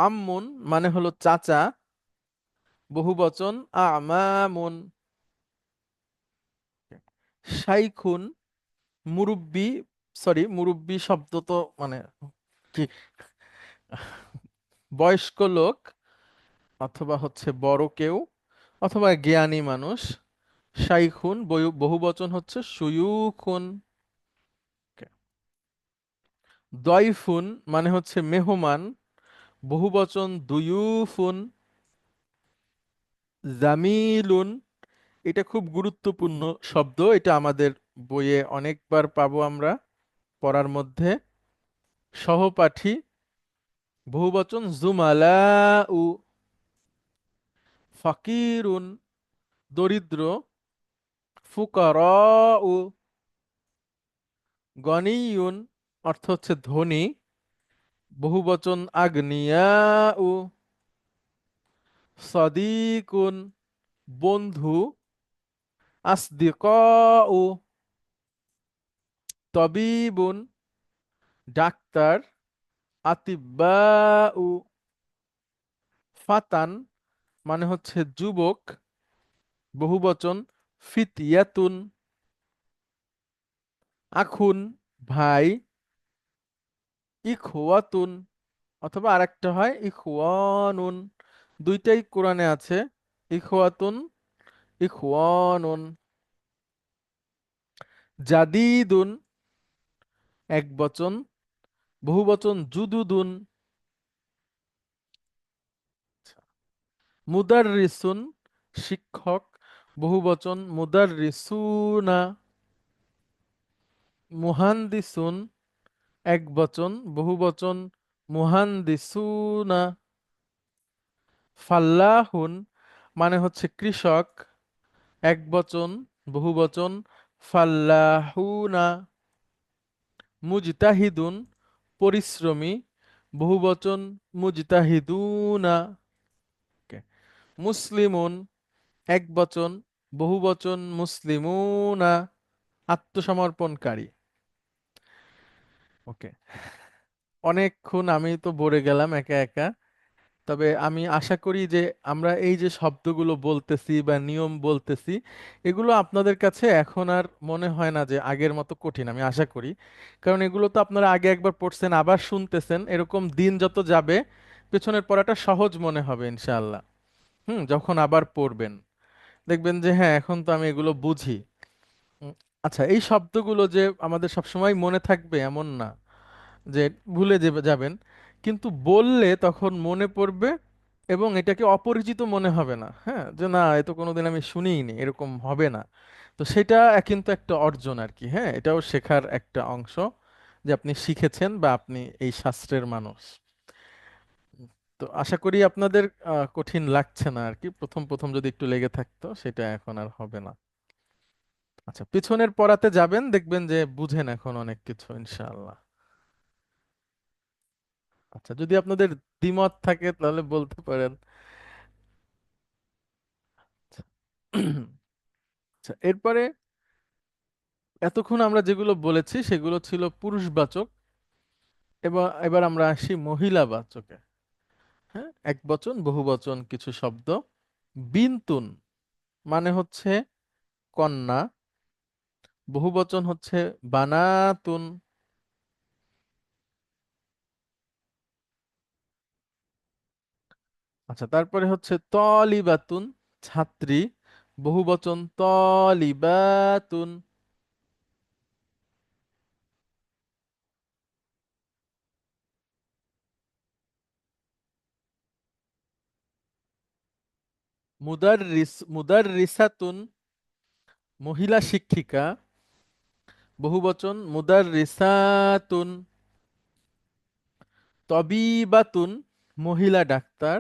আম্মুন মানে হলো চাচা, বহু বচন আমামুন। শাইখুন মুরব্বি, সরি মুরব্বি শব্দ তো মানে কি, বয়স্ক লোক অথবা হচ্ছে বড় কেউ অথবা জ্ঞানী মানুষ। শাইখুন বহু বচন হচ্ছে শুয়ুখুন। দয়ফুন মানে হচ্ছে মেহমান, বহু বচন দুয়ুফুন। জামিলুন এটা খুব গুরুত্বপূর্ণ শব্দ, এটা আমাদের বইয়ে অনেকবার পাবো আমরা পড়ার মধ্যে। সহপাঠী, বহু বচন জুমালাউ। ফাকিরুন দরিদ্র, ফুকারাউ। গনিয়ুন অর্থ হচ্ছে ধনী, বহু বচন আগ্নিয়াউ। সাদিকুন বন্ধু, আসদিকাউ। তবিবুন ডাক্তার, আতিব্বাউ। ফাতান মানে হচ্ছে যুবক, বহু বচন ফিতয়াতুন। আখুন ভাই, ইখওয়াতুন অথবা আরেকটা হয় ইখওয়ানুন, দুইটাই কোরআনে আছে। ইখওয়াতুন, ইখওয়ানুন। জাদিদুন এক বচন, বহু বচন জুদুদুন। মুদাররিসুন শিক্ষক, বহু বচন মুদাররিসুনা। মুহান্দিসুন এক বচন, বহু বচন মুহান্দিসুনা। ফাল্লাহুন মানে হচ্ছে কৃষক, এক বচন, বহু বচন ফাল্লাহুনা। মুজতাহিদুন পরিশ্রমী, বহু বচন মুজতাহিদুনা। Okay. মুসলিমুন এক বচন, বহু বচন মুসলিমুনা, আত্মসমর্পণকারী। ওকে, অনেকক্ষণ আমি তো বলে গেলাম একা একা। তবে আমি আশা করি যে আমরা এই যে শব্দগুলো বলতেছি বা নিয়ম বলতেছি, এগুলো আপনাদের কাছে এখন আর মনে হয় না যে আগের মতো কঠিন, আমি আশা করি। কারণ এগুলো তো আপনারা আগে একবার পড়ছেন, আবার শুনতেছেন, এরকম দিন যত যাবে পেছনের পড়াটা সহজ মনে হবে ইনশাআল্লাহ। যখন আবার পড়বেন দেখবেন যে হ্যাঁ এখন তো আমি এগুলো বুঝি। উম, আচ্ছা, এই শব্দগুলো যে আমাদের সবসময় মনে থাকবে এমন না, যে ভুলে যাবেন, কিন্তু বললে তখন মনে পড়বে এবং এটাকে অপরিচিত মনে হবে না, হ্যাঁ যে না এ তো কোনোদিন আমি শুনিনি, এরকম হবে না। তো সেটা কিন্তু একটা অর্জন আর কি, হ্যাঁ এটাও শেখার একটা অংশ, যে আপনি শিখেছেন বা আপনি এই শাস্ত্রের মানুষ। তো আশা করি আপনাদের কঠিন লাগছে না আর কি, প্রথম প্রথম যদি একটু লেগে থাকতো সেটা এখন আর হবে না। আচ্ছা, পিছনের পড়াতে যাবেন দেখবেন যে বুঝেন এখন অনেক কিছু ইনশাআল্লাহ। আচ্ছা, যদি আপনাদের দ্বিমত থাকে তাহলে বলতে পারেন। আচ্ছা, এরপরে এতক্ষণ আমরা যেগুলো বলেছি সেগুলো ছিল পুরুষবাচক। এবার এবার আমরা আসি মহিলাবাচকে। হ্যাঁ, এক বচন বহু বচন কিছু শব্দ। বিনতুন মানে হচ্ছে কন্যা, বহু বচন হচ্ছে বানাতুন। আচ্ছা, তারপরে হচ্ছে তলিবাতুন ছাত্রী, বহু বচন তলিবাতুন। মুদাররিসাতুন মহিলা শিক্ষিকা, বহু বচন মুদাররিসাতুন। তবিবাতুন মহিলা ডাক্তার,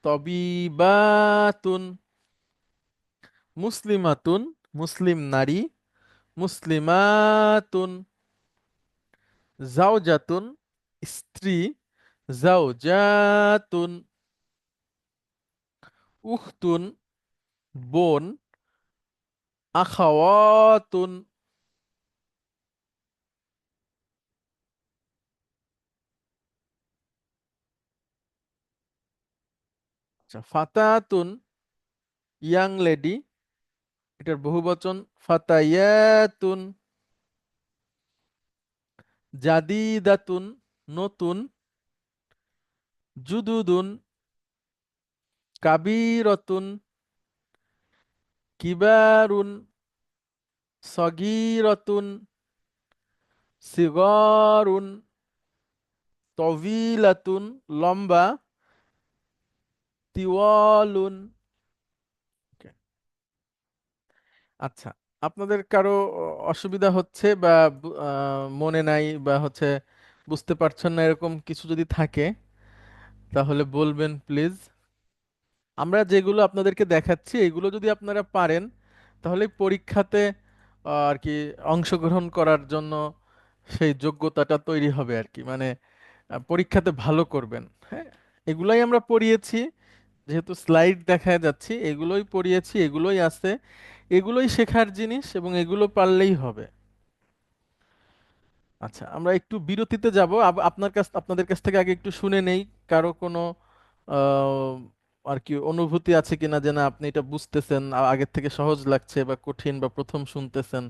তবিবাতুন। মুসলিমাতুন মুসলিম নারী, মুসলিমাতুন, জাওজাতুন স্ত্রী, জাওজাতুন, উখতুন বোন, আখাওয়াতুন। আচ্ছা, ফাতাতুন ইয়াং লেডি, এটার বহুবচন ফাতায়াতুন। জাদিদাতুন নতুন, জুদুদুন কাবীরাতুন, কিবারুন সগীরাতুন, সিগারুন তবিলাতুন লম্বা, তিওয়ালুন। Okay. আচ্ছা, আপনাদের কারো অসুবিধা হচ্ছে বা মনে নাই বা হচ্ছে বুঝতে পারছেন না এরকম কিছু যদি থাকে তাহলে বলবেন প্লিজ। আমরা যেগুলো আপনাদেরকে দেখাচ্ছি এগুলো যদি আপনারা পারেন তাহলে পরীক্ষাতে আর কি অংশগ্রহণ করার জন্য সেই যোগ্যতাটা তৈরি হবে আর কি, মানে পরীক্ষাতে ভালো করবেন। হ্যাঁ, এগুলাই আমরা পড়িয়েছি, যেহেতু স্লাইড দেখা যাচ্ছি এগুলোই পড়িয়েছি, এগুলোই আছে, এগুলোই শেখার জিনিস এবং এগুলো পারলেই হবে। আচ্ছা, আমরা একটু বিরতিতে যাব। আপনাদের কাছ থেকে আগে একটু শুনে নেই কারো কোনো আহ, আর কি অনুভূতি আছে কিনা যে না আপনি এটা বুঝতেছেন, আগের থেকে সহজ লাগছে বা কঠিন বা প্রথম শুনতেছেন,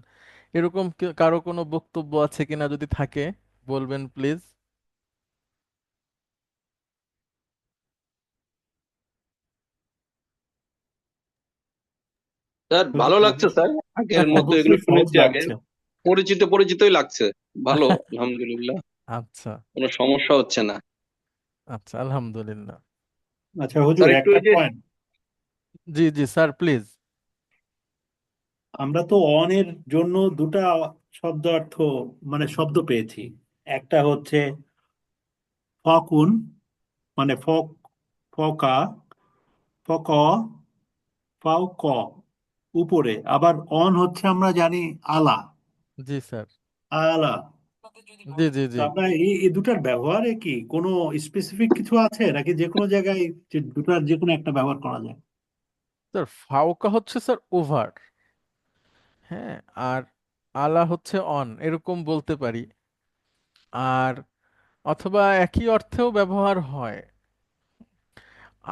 এরকম কারো কোনো বক্তব্য আছে কিনা যদি থাকে বলবেন প্লিজ। স্যার ভালো লাগছে স্যার, আগের মতো এগুলো অবশ্যই সহজ শুনেছি আগে, লাগছে। পরিচিতই লাগছে। ভালো, আলহামদুলিল্লাহ, আচ্ছা কোনো সমস্যা হচ্ছে না। আচ্ছা, আলহামদুলিল্লাহ। আচ্ছা হুজুর, স্যার একটু একটা ওই যে point. G G sir please. আমরা তো অনের জন্য দুটা শব্দ অর্থ মানে শব্দ পেয়েছি। একটা হচ্ছে ফকুন, মানে ফকা, ফক, ফাউক, উপরে। আবার অন হচ্ছে আমরা জানি আলা, জি স্যার। আলা। জি জি তো জি আমরা এই দুটার ব্যবহারে কি কোনো স্পেসিফিক কিছু আছে, নাকি যে কোনো জায়গায় যে দুটার যে কোনো একটা ব্যবহার করা যায়? স্যার, ফাওকা হচ্ছে স্যার ওভার, হ্যাঁ, আর আলা হচ্ছে অন, এরকম বলতে পারি। আর অথবা একই অর্থেও ব্যবহার হয়,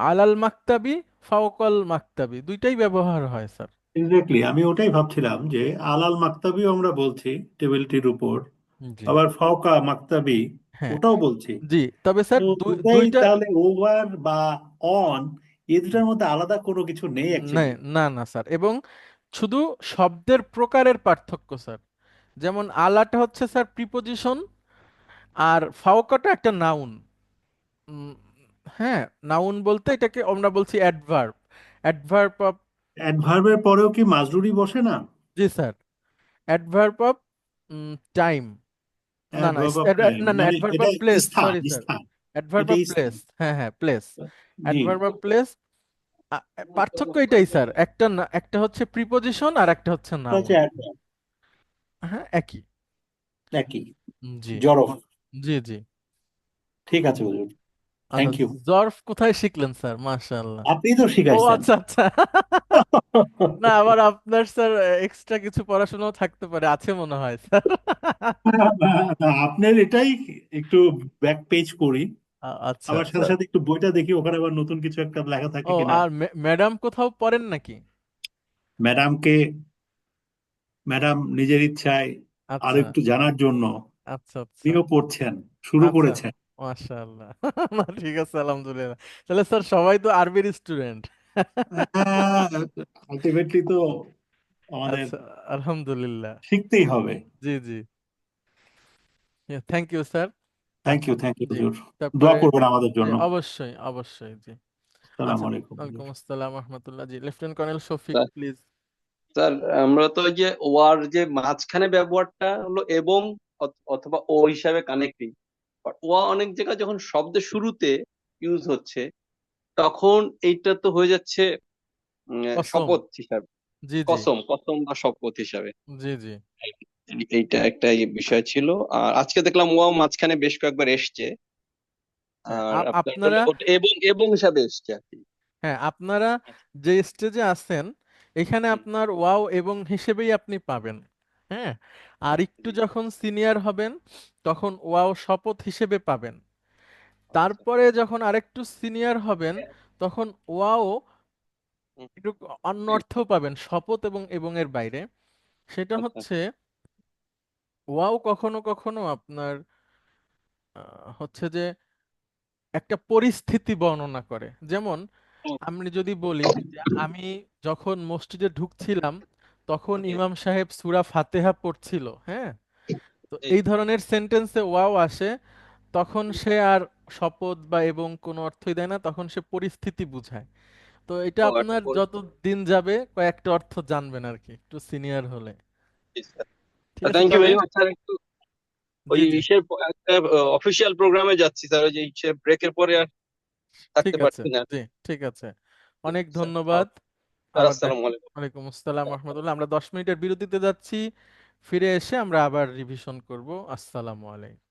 আলাল মাকতাবি, ফাওকাল মাকতাবি, দুইটাই ব্যবহার হয় স্যার। এক্স্যাক্টলি, আমি ওটাই ভাবছিলাম যে আলাল মাকতাবিও আমরা বলছি টেবিলটির উপর, জি, আবার ফাওকা মাকতাবি হ্যাঁ, ওটাও বলছি। জি, তবে স্যার তো দুটাই দুইটা তাহলে ওভার বা অন, এই দুটার মধ্যে আলাদা কোনো কিছু নেই না অ্যাকচুয়ালি। না না স্যার, এবং শুধু শব্দের প্রকারের পার্থক্য স্যার। যেমন আলাটা হচ্ছে স্যার প্রিপোজিশন, আর ফাওকাটা একটা নাউন। হ্যাঁ, নাউন বলতে এটাকে আমরা বলছি অ্যাডভার্ব, অ্যাডভার্ব অফ। অ্যাডভার্বের পরেও কি মাজরুরি বসে না? জি স্যার, অ্যাডভার্ব অফ টাইম, না না অ্যাডভার্ব অফ টাইম না না, মানে অ্যাডভার্ব এটা অফ প্লেস, স্থান, সরি স্যার, স্থান। অ্যাডভার্ব এটা অফ স্থান। প্লেস, হ্যাঁ হ্যাঁ place, G. Adverb of place. পার্থক্য এটাই স্যার, একটা না, একটা হচ্ছে প্রিপোজিশন আর একটা হচ্ছে এটা নাউন। হচ্ছে adverb, হ্যাঁ, একই। একই। জি জরফ। জি জি। ঠিক আছে হুজুর, আচ্ছা, থ্যাংক ইউ। জর্ফ কোথায় শিখলেন স্যার? মাশাআল্লাহ। আপনি তো ও শিখাইছেন। আচ্ছা আচ্ছা। না, আবার আপনার স্যার এক্সট্রা কিছু পড়াশোনাও থাকতে পারে, আছে মনে হয় স্যার। আপনার এটাই একটু ব্যাক পেজ করি, আচ্ছা আবার সাথে আচ্ছা। সাথে একটু বইটা দেখি ওখানে আবার নতুন কিছু একটা লেখা থাকে ও, কিনা। আর ম্যাডাম কোথাও পড়েন নাকি? ম্যাডামকে, ম্যাডাম নিজের ইচ্ছায় আরো আচ্ছা একটু জানার জন্য আচ্ছা আচ্ছা উনিও পড়ছেন, শুরু আচ্ছা, করেছেন। মাশাআল্লাহ। না, ঠিক আছে, আলহামদুলিল্লাহ। তাহলে স্যার সবাই তো আরবির স্টুডেন্ট। আলটিমেটলি তো আমাদের আচ্ছা, আলহামদুলিল্লাহ। শিখতেই হবে। জি জি, থ্যাংক ইউ স্যার। আচ্ছা, থ্যাংক ইউ জি, হুজুর। দোয়া তারপরে করবেন আমাদের জি জন্য। অবশ্যই অবশ্যই, জি। আসসালামু আচ্ছা, আলাইকুম হুজুর। ওয়ালাইকুম আসসালাম রহমতুল্লাহ। জি, lieutenant colonel Shafiq sir, please. Sir, আমরা তো ওই যে ওয়ার যে মাঝখানে ব্যবহারটা হলো এবং অথবা ও হিসাবে কানেক্টিং, ওয়া অনেক জায়গায় যখন শব্দের শুরুতে ইউজ হচ্ছে তখন এইটা তো হয়ে যাচ্ছে কসম, শপথ হিসাবে। জি জি কসম কসম বা শপথ হিসাবে। জি জি। এইটা একটা বিষয় ছিল। আর আজকে দেখলাম ওয়াও মাঝখানে বেশ কয়েকবার এসছে। হ্যাঁ, আর আপনার হলো আপনারা, এবং এবং হিসাবে এসছে আর কি। হ্যাঁ আপনারা যে স্টেজে আছেন এখানে হুম, আপনার ওয়াও এবং হিসেবেই আপনি পাবেন। হ্যাঁ, আর একটু জি, যখন সিনিয়র হবেন তখন ওয়াও শপথ হিসেবে পাবেন। আচ্ছা। তারপরে যখন আরেকটু সিনিয়র হবেন তখন ওয়াও হুম, একটু অন্য অর্থও পাবেন, শপথ এবং এর বাইরে। সেটা আচ্ছা হচ্ছে ওয়াও কখনো কখনো আপনার হচ্ছে যে একটা পরিস্থিতি বর্ণনা করে। যেমন আমি যদি বলি যে আমি যখন মসজিদে ঢুকছিলাম তখন জি, ইমাম সাহেব সূরা ফাতিহা পড়ছিল। হ্যাঁ, তো জি। এই ধরনের সেন্টেন্সে ওয়াও আসে, তখন সে আর শপথ বা এবং কোনো অর্থই দেয় না, তখন সে পরিস্থিতি বুঝায়। তো এটা ও একটা আপনার যত পরিস্থিতি। দিন যাবে কয়েকটা অর্থ জানবেন আর কি, একটু সিনিয়র হলে। ঠিক আছে থ্যাংক ইউ তবে। Very much sir. একটু ওই জি জি, ইসের একটা অফিসিয়াল প্রোগ্রামে যাচ্ছি স্যার, ওই যে ব্রেকের পরে আর ঠিক থাকতে আছে। পারছি না। জি, ঠিক আছে। ঠিক অনেক আছে স্যার। ধন্যবাদ। স্যার আবার আসসালামু আলাইকুম। ওয়ালাইকুম আসসালাম রহমতুল্লাহ। আমরা 10 মিনিটের বিরতিতে যাচ্ছি, ফিরে এসে আমরা আবার রিভিশন করব। আসসালামু আলাইকুম।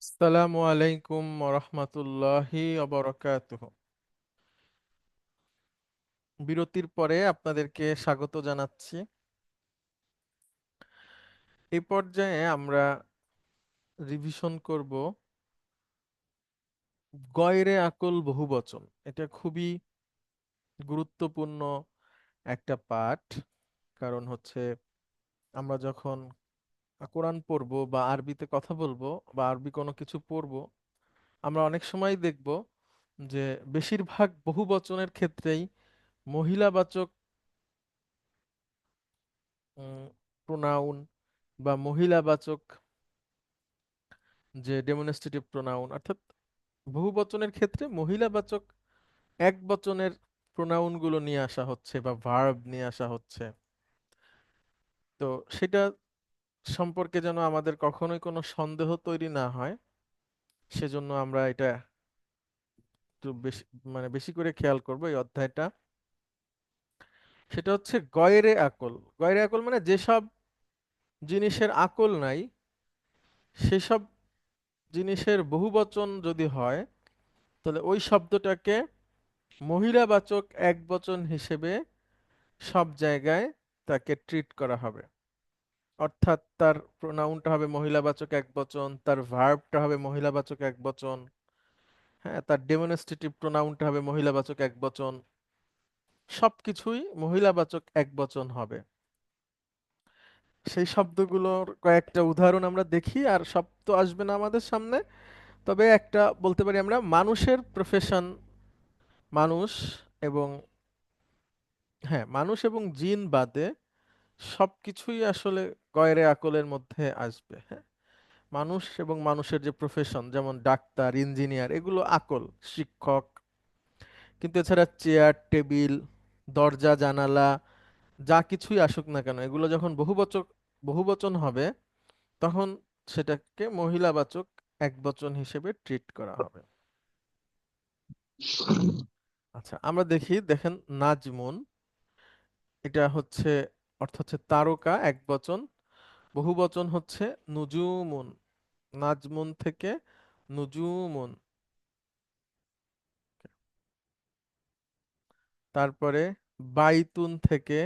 আসসালামু আলাইকুম রহমতুল্লাহি অবরকাতুহ। বিরতির পরে আপনাদেরকে স্বাগত জানাচ্ছি। এই পর্যায়ে আমরা রিভিশন করব গয়রে আকল বহুবচন। এটা খুবই গুরুত্বপূর্ণ একটা পাঠ। কারণ হচ্ছে আমরা যখন কোরআন পড়বো বা আরবিতে কথা বলবো বা আরবি কোনো কিছু পড়বো, আমরা অনেক সময় দেখব যে বেশিরভাগ বহুবচনের ক্ষেত্রেই মহিলাবাচক প্রোনাউন বা মহিলাবাচক যে ডেমনস্ট্রেটিভ প্রোনাউন, অর্থাৎ বহুবচনের ক্ষেত্রে মহিলাবাচক এক বচনের প্রোনাউন গুলো নিয়ে আসা হচ্ছে বা ভার্ব নিয়ে আসা হচ্ছে। তো সেটা সম্পর্কে যেন আমাদের কখনোই কোনো সন্দেহ তৈরি না হয়, সেজন্য আমরা এটা একটু বেশি বেশি করে খেয়াল করব এই অধ্যায়টা। সেটা হচ্ছে গয়রে আকল। গয়রে আকল মানে যেসব জিনিসের আকল নাই, সেসব জিনিসের বহুবচন যদি হয়, তাহলে ওই শব্দটাকে মহিলাবাচক একবচন হিসেবে সব জায়গায় তাকে ট্রিট করা হবে। অর্থাৎ তার প্রোনাউনটা হবে মহিলাবাচক একবচন, তার ভার্বটা হবে মহিলাবাচক একবচন, হ্যাঁ, তার ডেমনস্ট্রেটিভ প্রোনাউনটা হবে মহিলাবাচক একবচন, সবকিছুই মহিলাবাচক একবচন হবে। সেই শব্দগুলোর কয়েকটা উদাহরণ আমরা দেখি, আর সব তো আসবে না আমাদের সামনে। তবে একটা বলতে পারি আমরা, মানুষের প্রফেশন, মানুষ এবং হ্যাঁ, মানুষ এবং জিন বাদে সবকিছুই আসলে গয়রে আকলের মধ্যে আসবে। হ্যাঁ, মানুষ এবং মানুষের যে প্রফেশন, যেমন ডাক্তার, ইঞ্জিনিয়ার, এগুলো আকল, শিক্ষক। কিন্তু এছাড়া চেয়ার, টেবিল, দরজা, জানালা, যা কিছুই আসুক না কেন, এগুলো যখন বহুবচন হবে, তখন সেটাকে মহিলাবাচক একবচন হিসেবে ট্রিট করা হবে। আচ্ছা, আমরা দেখেন নাজমুন, এটা হচ্ছে অর্থ হচ্ছে তারকা, একবচন। বহুবচন হচ্ছে নুজুমুন। নাজমুন থেকে নুজুমুন। তারপরে বাইতুন থেকে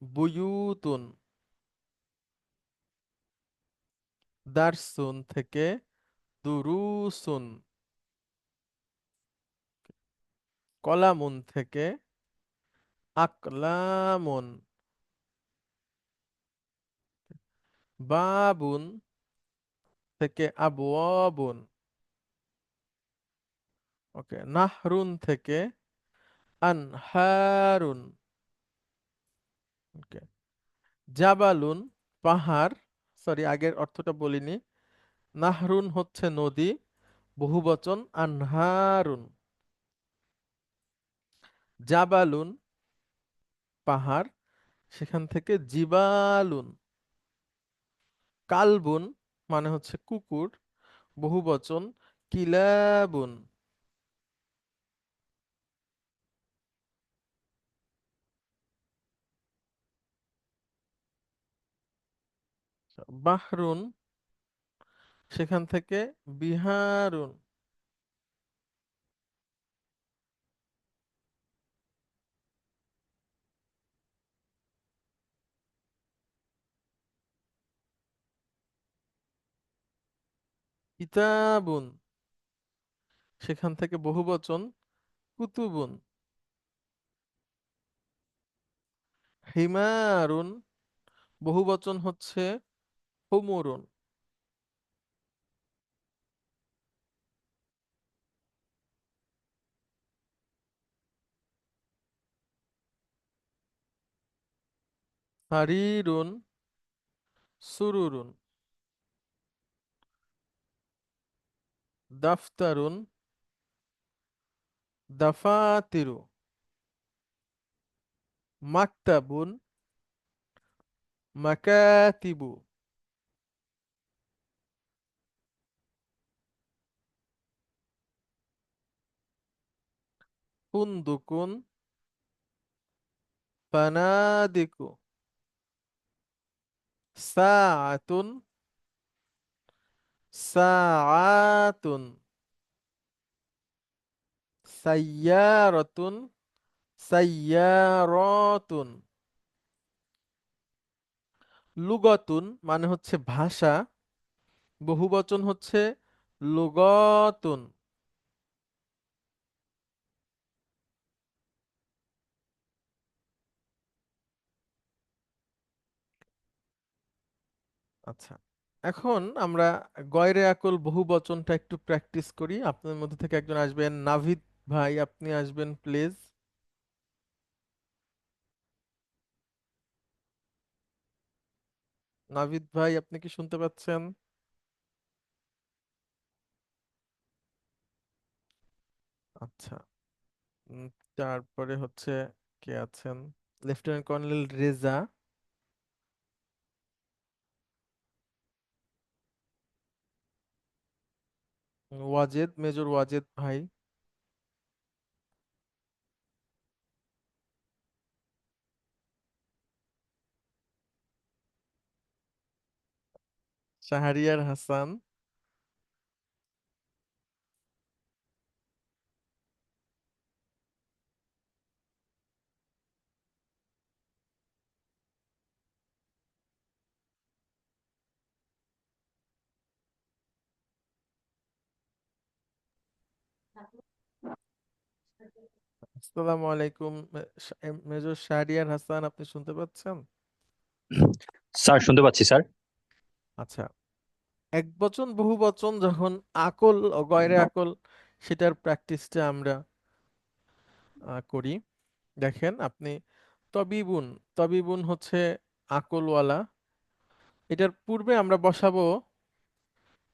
বুয়ুতুন। দারসুন থেকে দুরুসুন। কলামুন থেকে আকলামুন। বাবুন থেকে আবওয়াবুন। ওকে, নাহরুন থেকে আনহারুন। ওকে, জাবালুন পাহাড়। সরি, আগের অর্থটা বলিনি। নাহরুন হচ্ছে নদী, বহুবচন আনহারুন। জাবালুন পাহাড়, সেখান থেকে জিবালুন। কালবুন মানে হচ্ছে কুকুর, বহুবচন কিলাবুন। বাহরুন, সেখান থেকে বিহারুন। কিতাবুন, সেখান থেকে বহুবচন কুতুবুন। হিমারুন, বহুবচন হচ্ছে হুমুরুন। হারিরুন, সুরুরুন। দাফতারুন, দাফাতিরু। মাকতাবুন, মাকাতিবু। ফুন্দুকুন, ফানাদিকু। সাআতুন, সাআতুন, সাইয়ারাতুন, সাইয়ারাতুন। লুগাতুন মানে হচ্ছে ভাষা, বহুবচন হচ্ছে লুগাতুন। আচ্ছা, এখন আমরা গয়রে আকল বহুবচনটা একটু প্র্যাকটিস করি। আপনার মধ্যে থেকে একজন আসবেন, নাভিদ ভাই, আপনি আসবেন প্লিজ। নাভিদ ভাই, আপনি কি শুনতে পাচ্ছেন? আচ্ছা। উম, তারপরে হচ্ছে কে আছেন? Lieutenant colonel Reza, Wajed, major Wajed ভাই, শাহরিয়ার হাসান, আসসালামু আলাইকুম। মেজর শাহরিয়ার হাসান, আপনি শুনতে পাচ্ছেন? স্যার শুনতে পাচ্ছি স্যার। আচ্ছা, এক বচন বহু বচন যখন আকল ও গয়রে আকল, সেটার প্র্যাকটিসটা আমরা করি। দেখেন আপনি, তবিবুন, তবিবুন হচ্ছে আকলওয়ালা। এটার পূর্বে আমরা বসাবো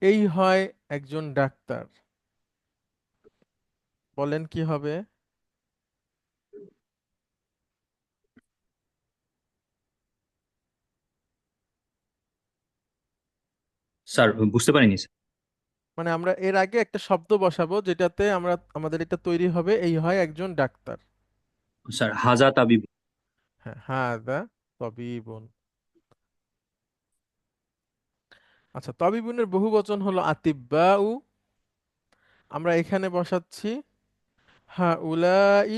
এই হয় একজন ডাক্তার। বলেন কি হবে? স্যার বুঝতে পারিনি স্যার। মানে আমরা এর আগে একটা শব্দ বসাবো যেটাতে আমরা আমাদের এটা তৈরি হবে এই হয় একজন ডাক্তার। স্যার হাজা তাবিব। হ্যাঁ, হাদা তবিবুন। আচ্ছা, তবিবুনের বহুবচন হলো আতিব্বাউ। আমরা এখানে বসাচ্ছি হাউলাই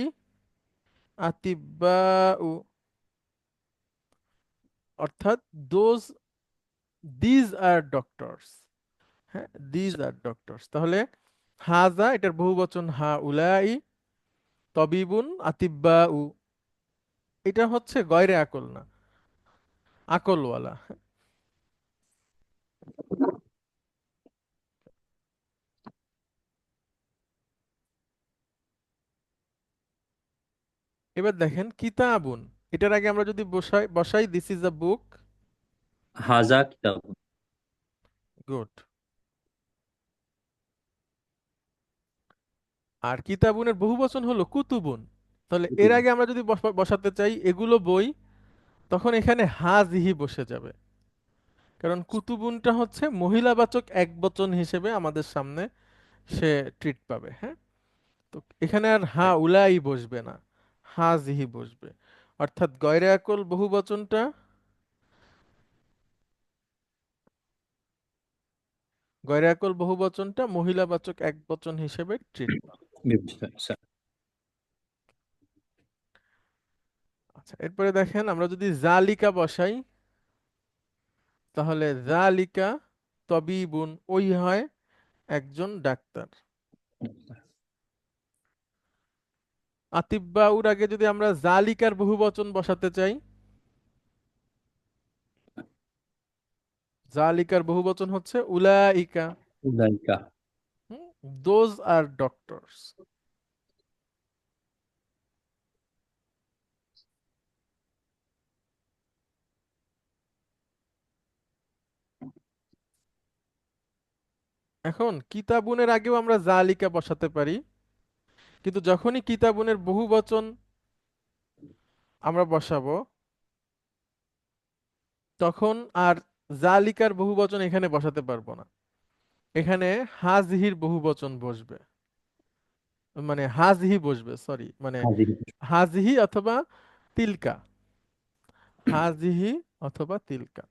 আতিব্বাউ, অর্থাৎ দোজ, দিজ আর ডক্টরস। হ্যাঁ, দিজ আর ডক্টরস। তাহলে হাজা এটার বহুবচন হাউলাই, তবিবুন আতিব্বাউ। এটা হচ্ছে গয়রে আকল না, আকলওয়ালা। এবার দেখেন কিতাবুন, এটার আগে আমরা যদি বসাই বসাই দিস ইজ আ বুক। হাজা কিতাব। গুড। আর কিতাবুনের বহুবচন হলো কুতুবুন। তাহলে এর আগে আমরা যদি বসাতে চাই এগুলো বই, তখন এখানে হাজিহি বসে যাবে। কারণ কুতুবুনটা হচ্ছে মহিলাবাচক একবচন হিসেবে আমাদের সামনে সে ট্রিট পাবে। হ্যাঁ, তো এখানে আর হা উলাই বসবে না, হাজিহি বসবে। অর্থাৎ গয়রে আকল বহুবচনটা, গয়রে আকল বহুবচনটা মহিলাবাচক একবচন হিসেবে ট্রিট পাবে। স্যার। আচ্ছা, এরপরে দেখেন আমরা যদি জালিকা বসাই, তাহলে জালিকা তবিবুন, ওই হয় একজন ডাক্তার। আতিব্বাউর আগে যদি আমরা জালিকার বহুবচন বসাতে চাই, জালিকার বহুবচন হচ্ছে উলাইকা। উলাইকা। Those are doctors. এখন কিতাবুনের আগেও আমরা জালিকা বসাতে পারি, কিন্তু যখনই কিতাবুনের বহুবচন আমরা বসাবো, তখন আর জালিকার বহুবচন এখানে বসাতে পারবো না। এখানে হাজহির বহুবচন বসবে, মানে হাজহি বসবে, সরি, মানে হাজির। হাজহি অথবা তিলকা, হাজিহি অথবা তিলকা।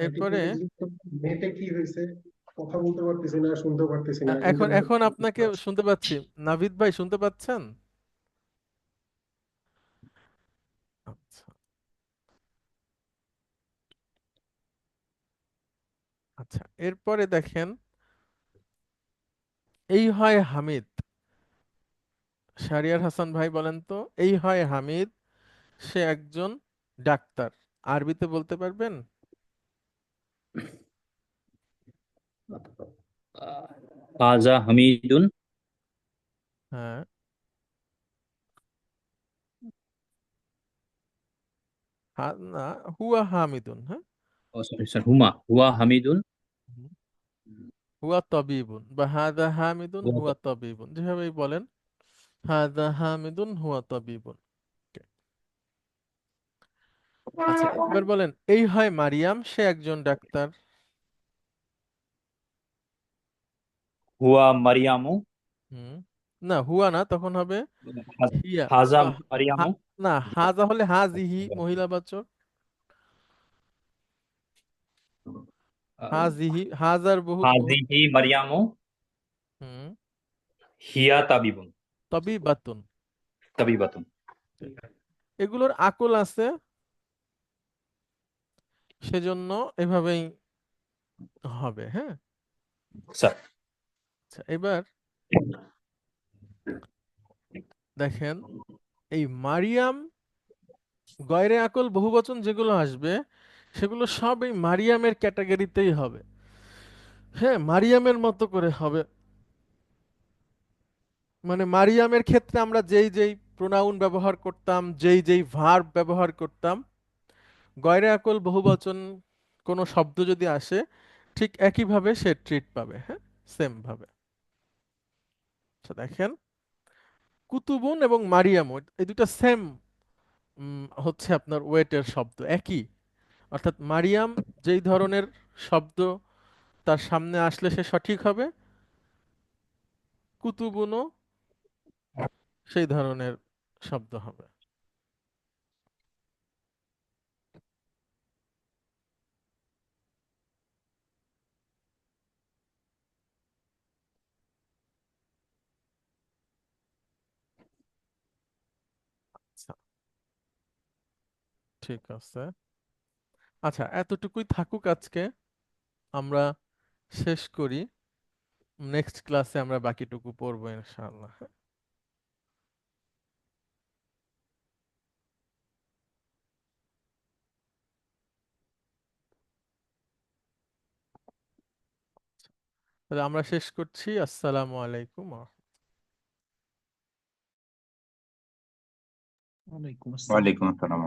এরপরে নেটে কি হয়েছে, কথা বলতে পারতেছি না, শুনতে পারতেছি না, এখন ইন্টারনেট। এখন আপনাকে শুনতে পাচ্ছি। নাভিদ ভাই শুনতে পাচ্ছেন? আচ্ছা আচ্ছা, এরপরে দেখেন, এই হয় হামিদ। শাহরিয়ার হাসান ভাই বলেন তো, এই হয় হামিদ, সে একজন ডাক্তার। আরবিতে বলতে পারবেন? হাজা হামিদুন। হ্যাঁ, না, হুয়া হামিদুন। হ্যাঁ, ও সরি স্যার, হুয়া হামিদুন। হুম। হুয়া তবিবুন বা হাদা হামিদুন হুয়া হুয়া তবিবুন, যেভাবেই বলেন। হাদা হামিদুন হুয়া তবিবুন। Okay. আচ্ছা, এবার বলেন, এই হয় মারিয়াম, সে একজন ডাক্তার। হুয়া মারিয়ামু। হুম, না, হুয়া না, তখন হবে হিয়া হাজা বা মারিয়ামু। না, হাজা হলে হাজিহি, মহিলাবাচক। হাজিহি, হাজার বহু বহু। হাজিহি মারিয়ামু হুম, হিয়া তাবিবুন। তবিবাতুন। তাবিবাতুন। এগুলোর আকল আছে, সেজন্য এভাবেই হবে। হ্যাঁ, স্যার। আচ্ছা, এবার দেখেন, এই মারিয়াম, গয়রে আকল বহুবচন যেগুলো আসবে, সেগুলো সব এই মারিয়ামের ক্যাটাগরিতেই হবে। হ্যাঁ, মারিয়ামের মতো করে হবে। মানে মারিয়ামের ক্ষেত্রে আমরা যেই যেই প্রোনাউন ব্যবহার করতাম, যেই যেই ভার্ব ব্যবহার করতাম, গয়রে আকল বহুবচন কোনো শব্দ যদি আসে, ঠিক একইভাবে সে ট্রিট পাবে। হ্যাঁ, সেম ভাবে। আচ্ছা দেখেন, কুতুবুন এবং মারিয়াম, এই দুটো সেম হচ্ছে আপনার ওয়েটের শব্দ, একই। অর্থাৎ মারিয়াম যেই ধরনের শব্দ তার সামনে আসলে সে সঠিক হবে, কুতুবুনও সেই ধরনের শব্দ হবে। আচ্ছা, ঠিক আছে। আচ্ছা, এতটুকুই থাকুক আজকে, আমরা শেষ করি। নেক্সট ক্লাসে আমরা বাকিটুকু পড়বো ইনশাআল্লাহ। তাহলে আমরা শেষ করছি। আসসালামু আলাইকুম। ওয়ালাইকুম আসসালাম। ওয়ালাইকুম আসসালাম।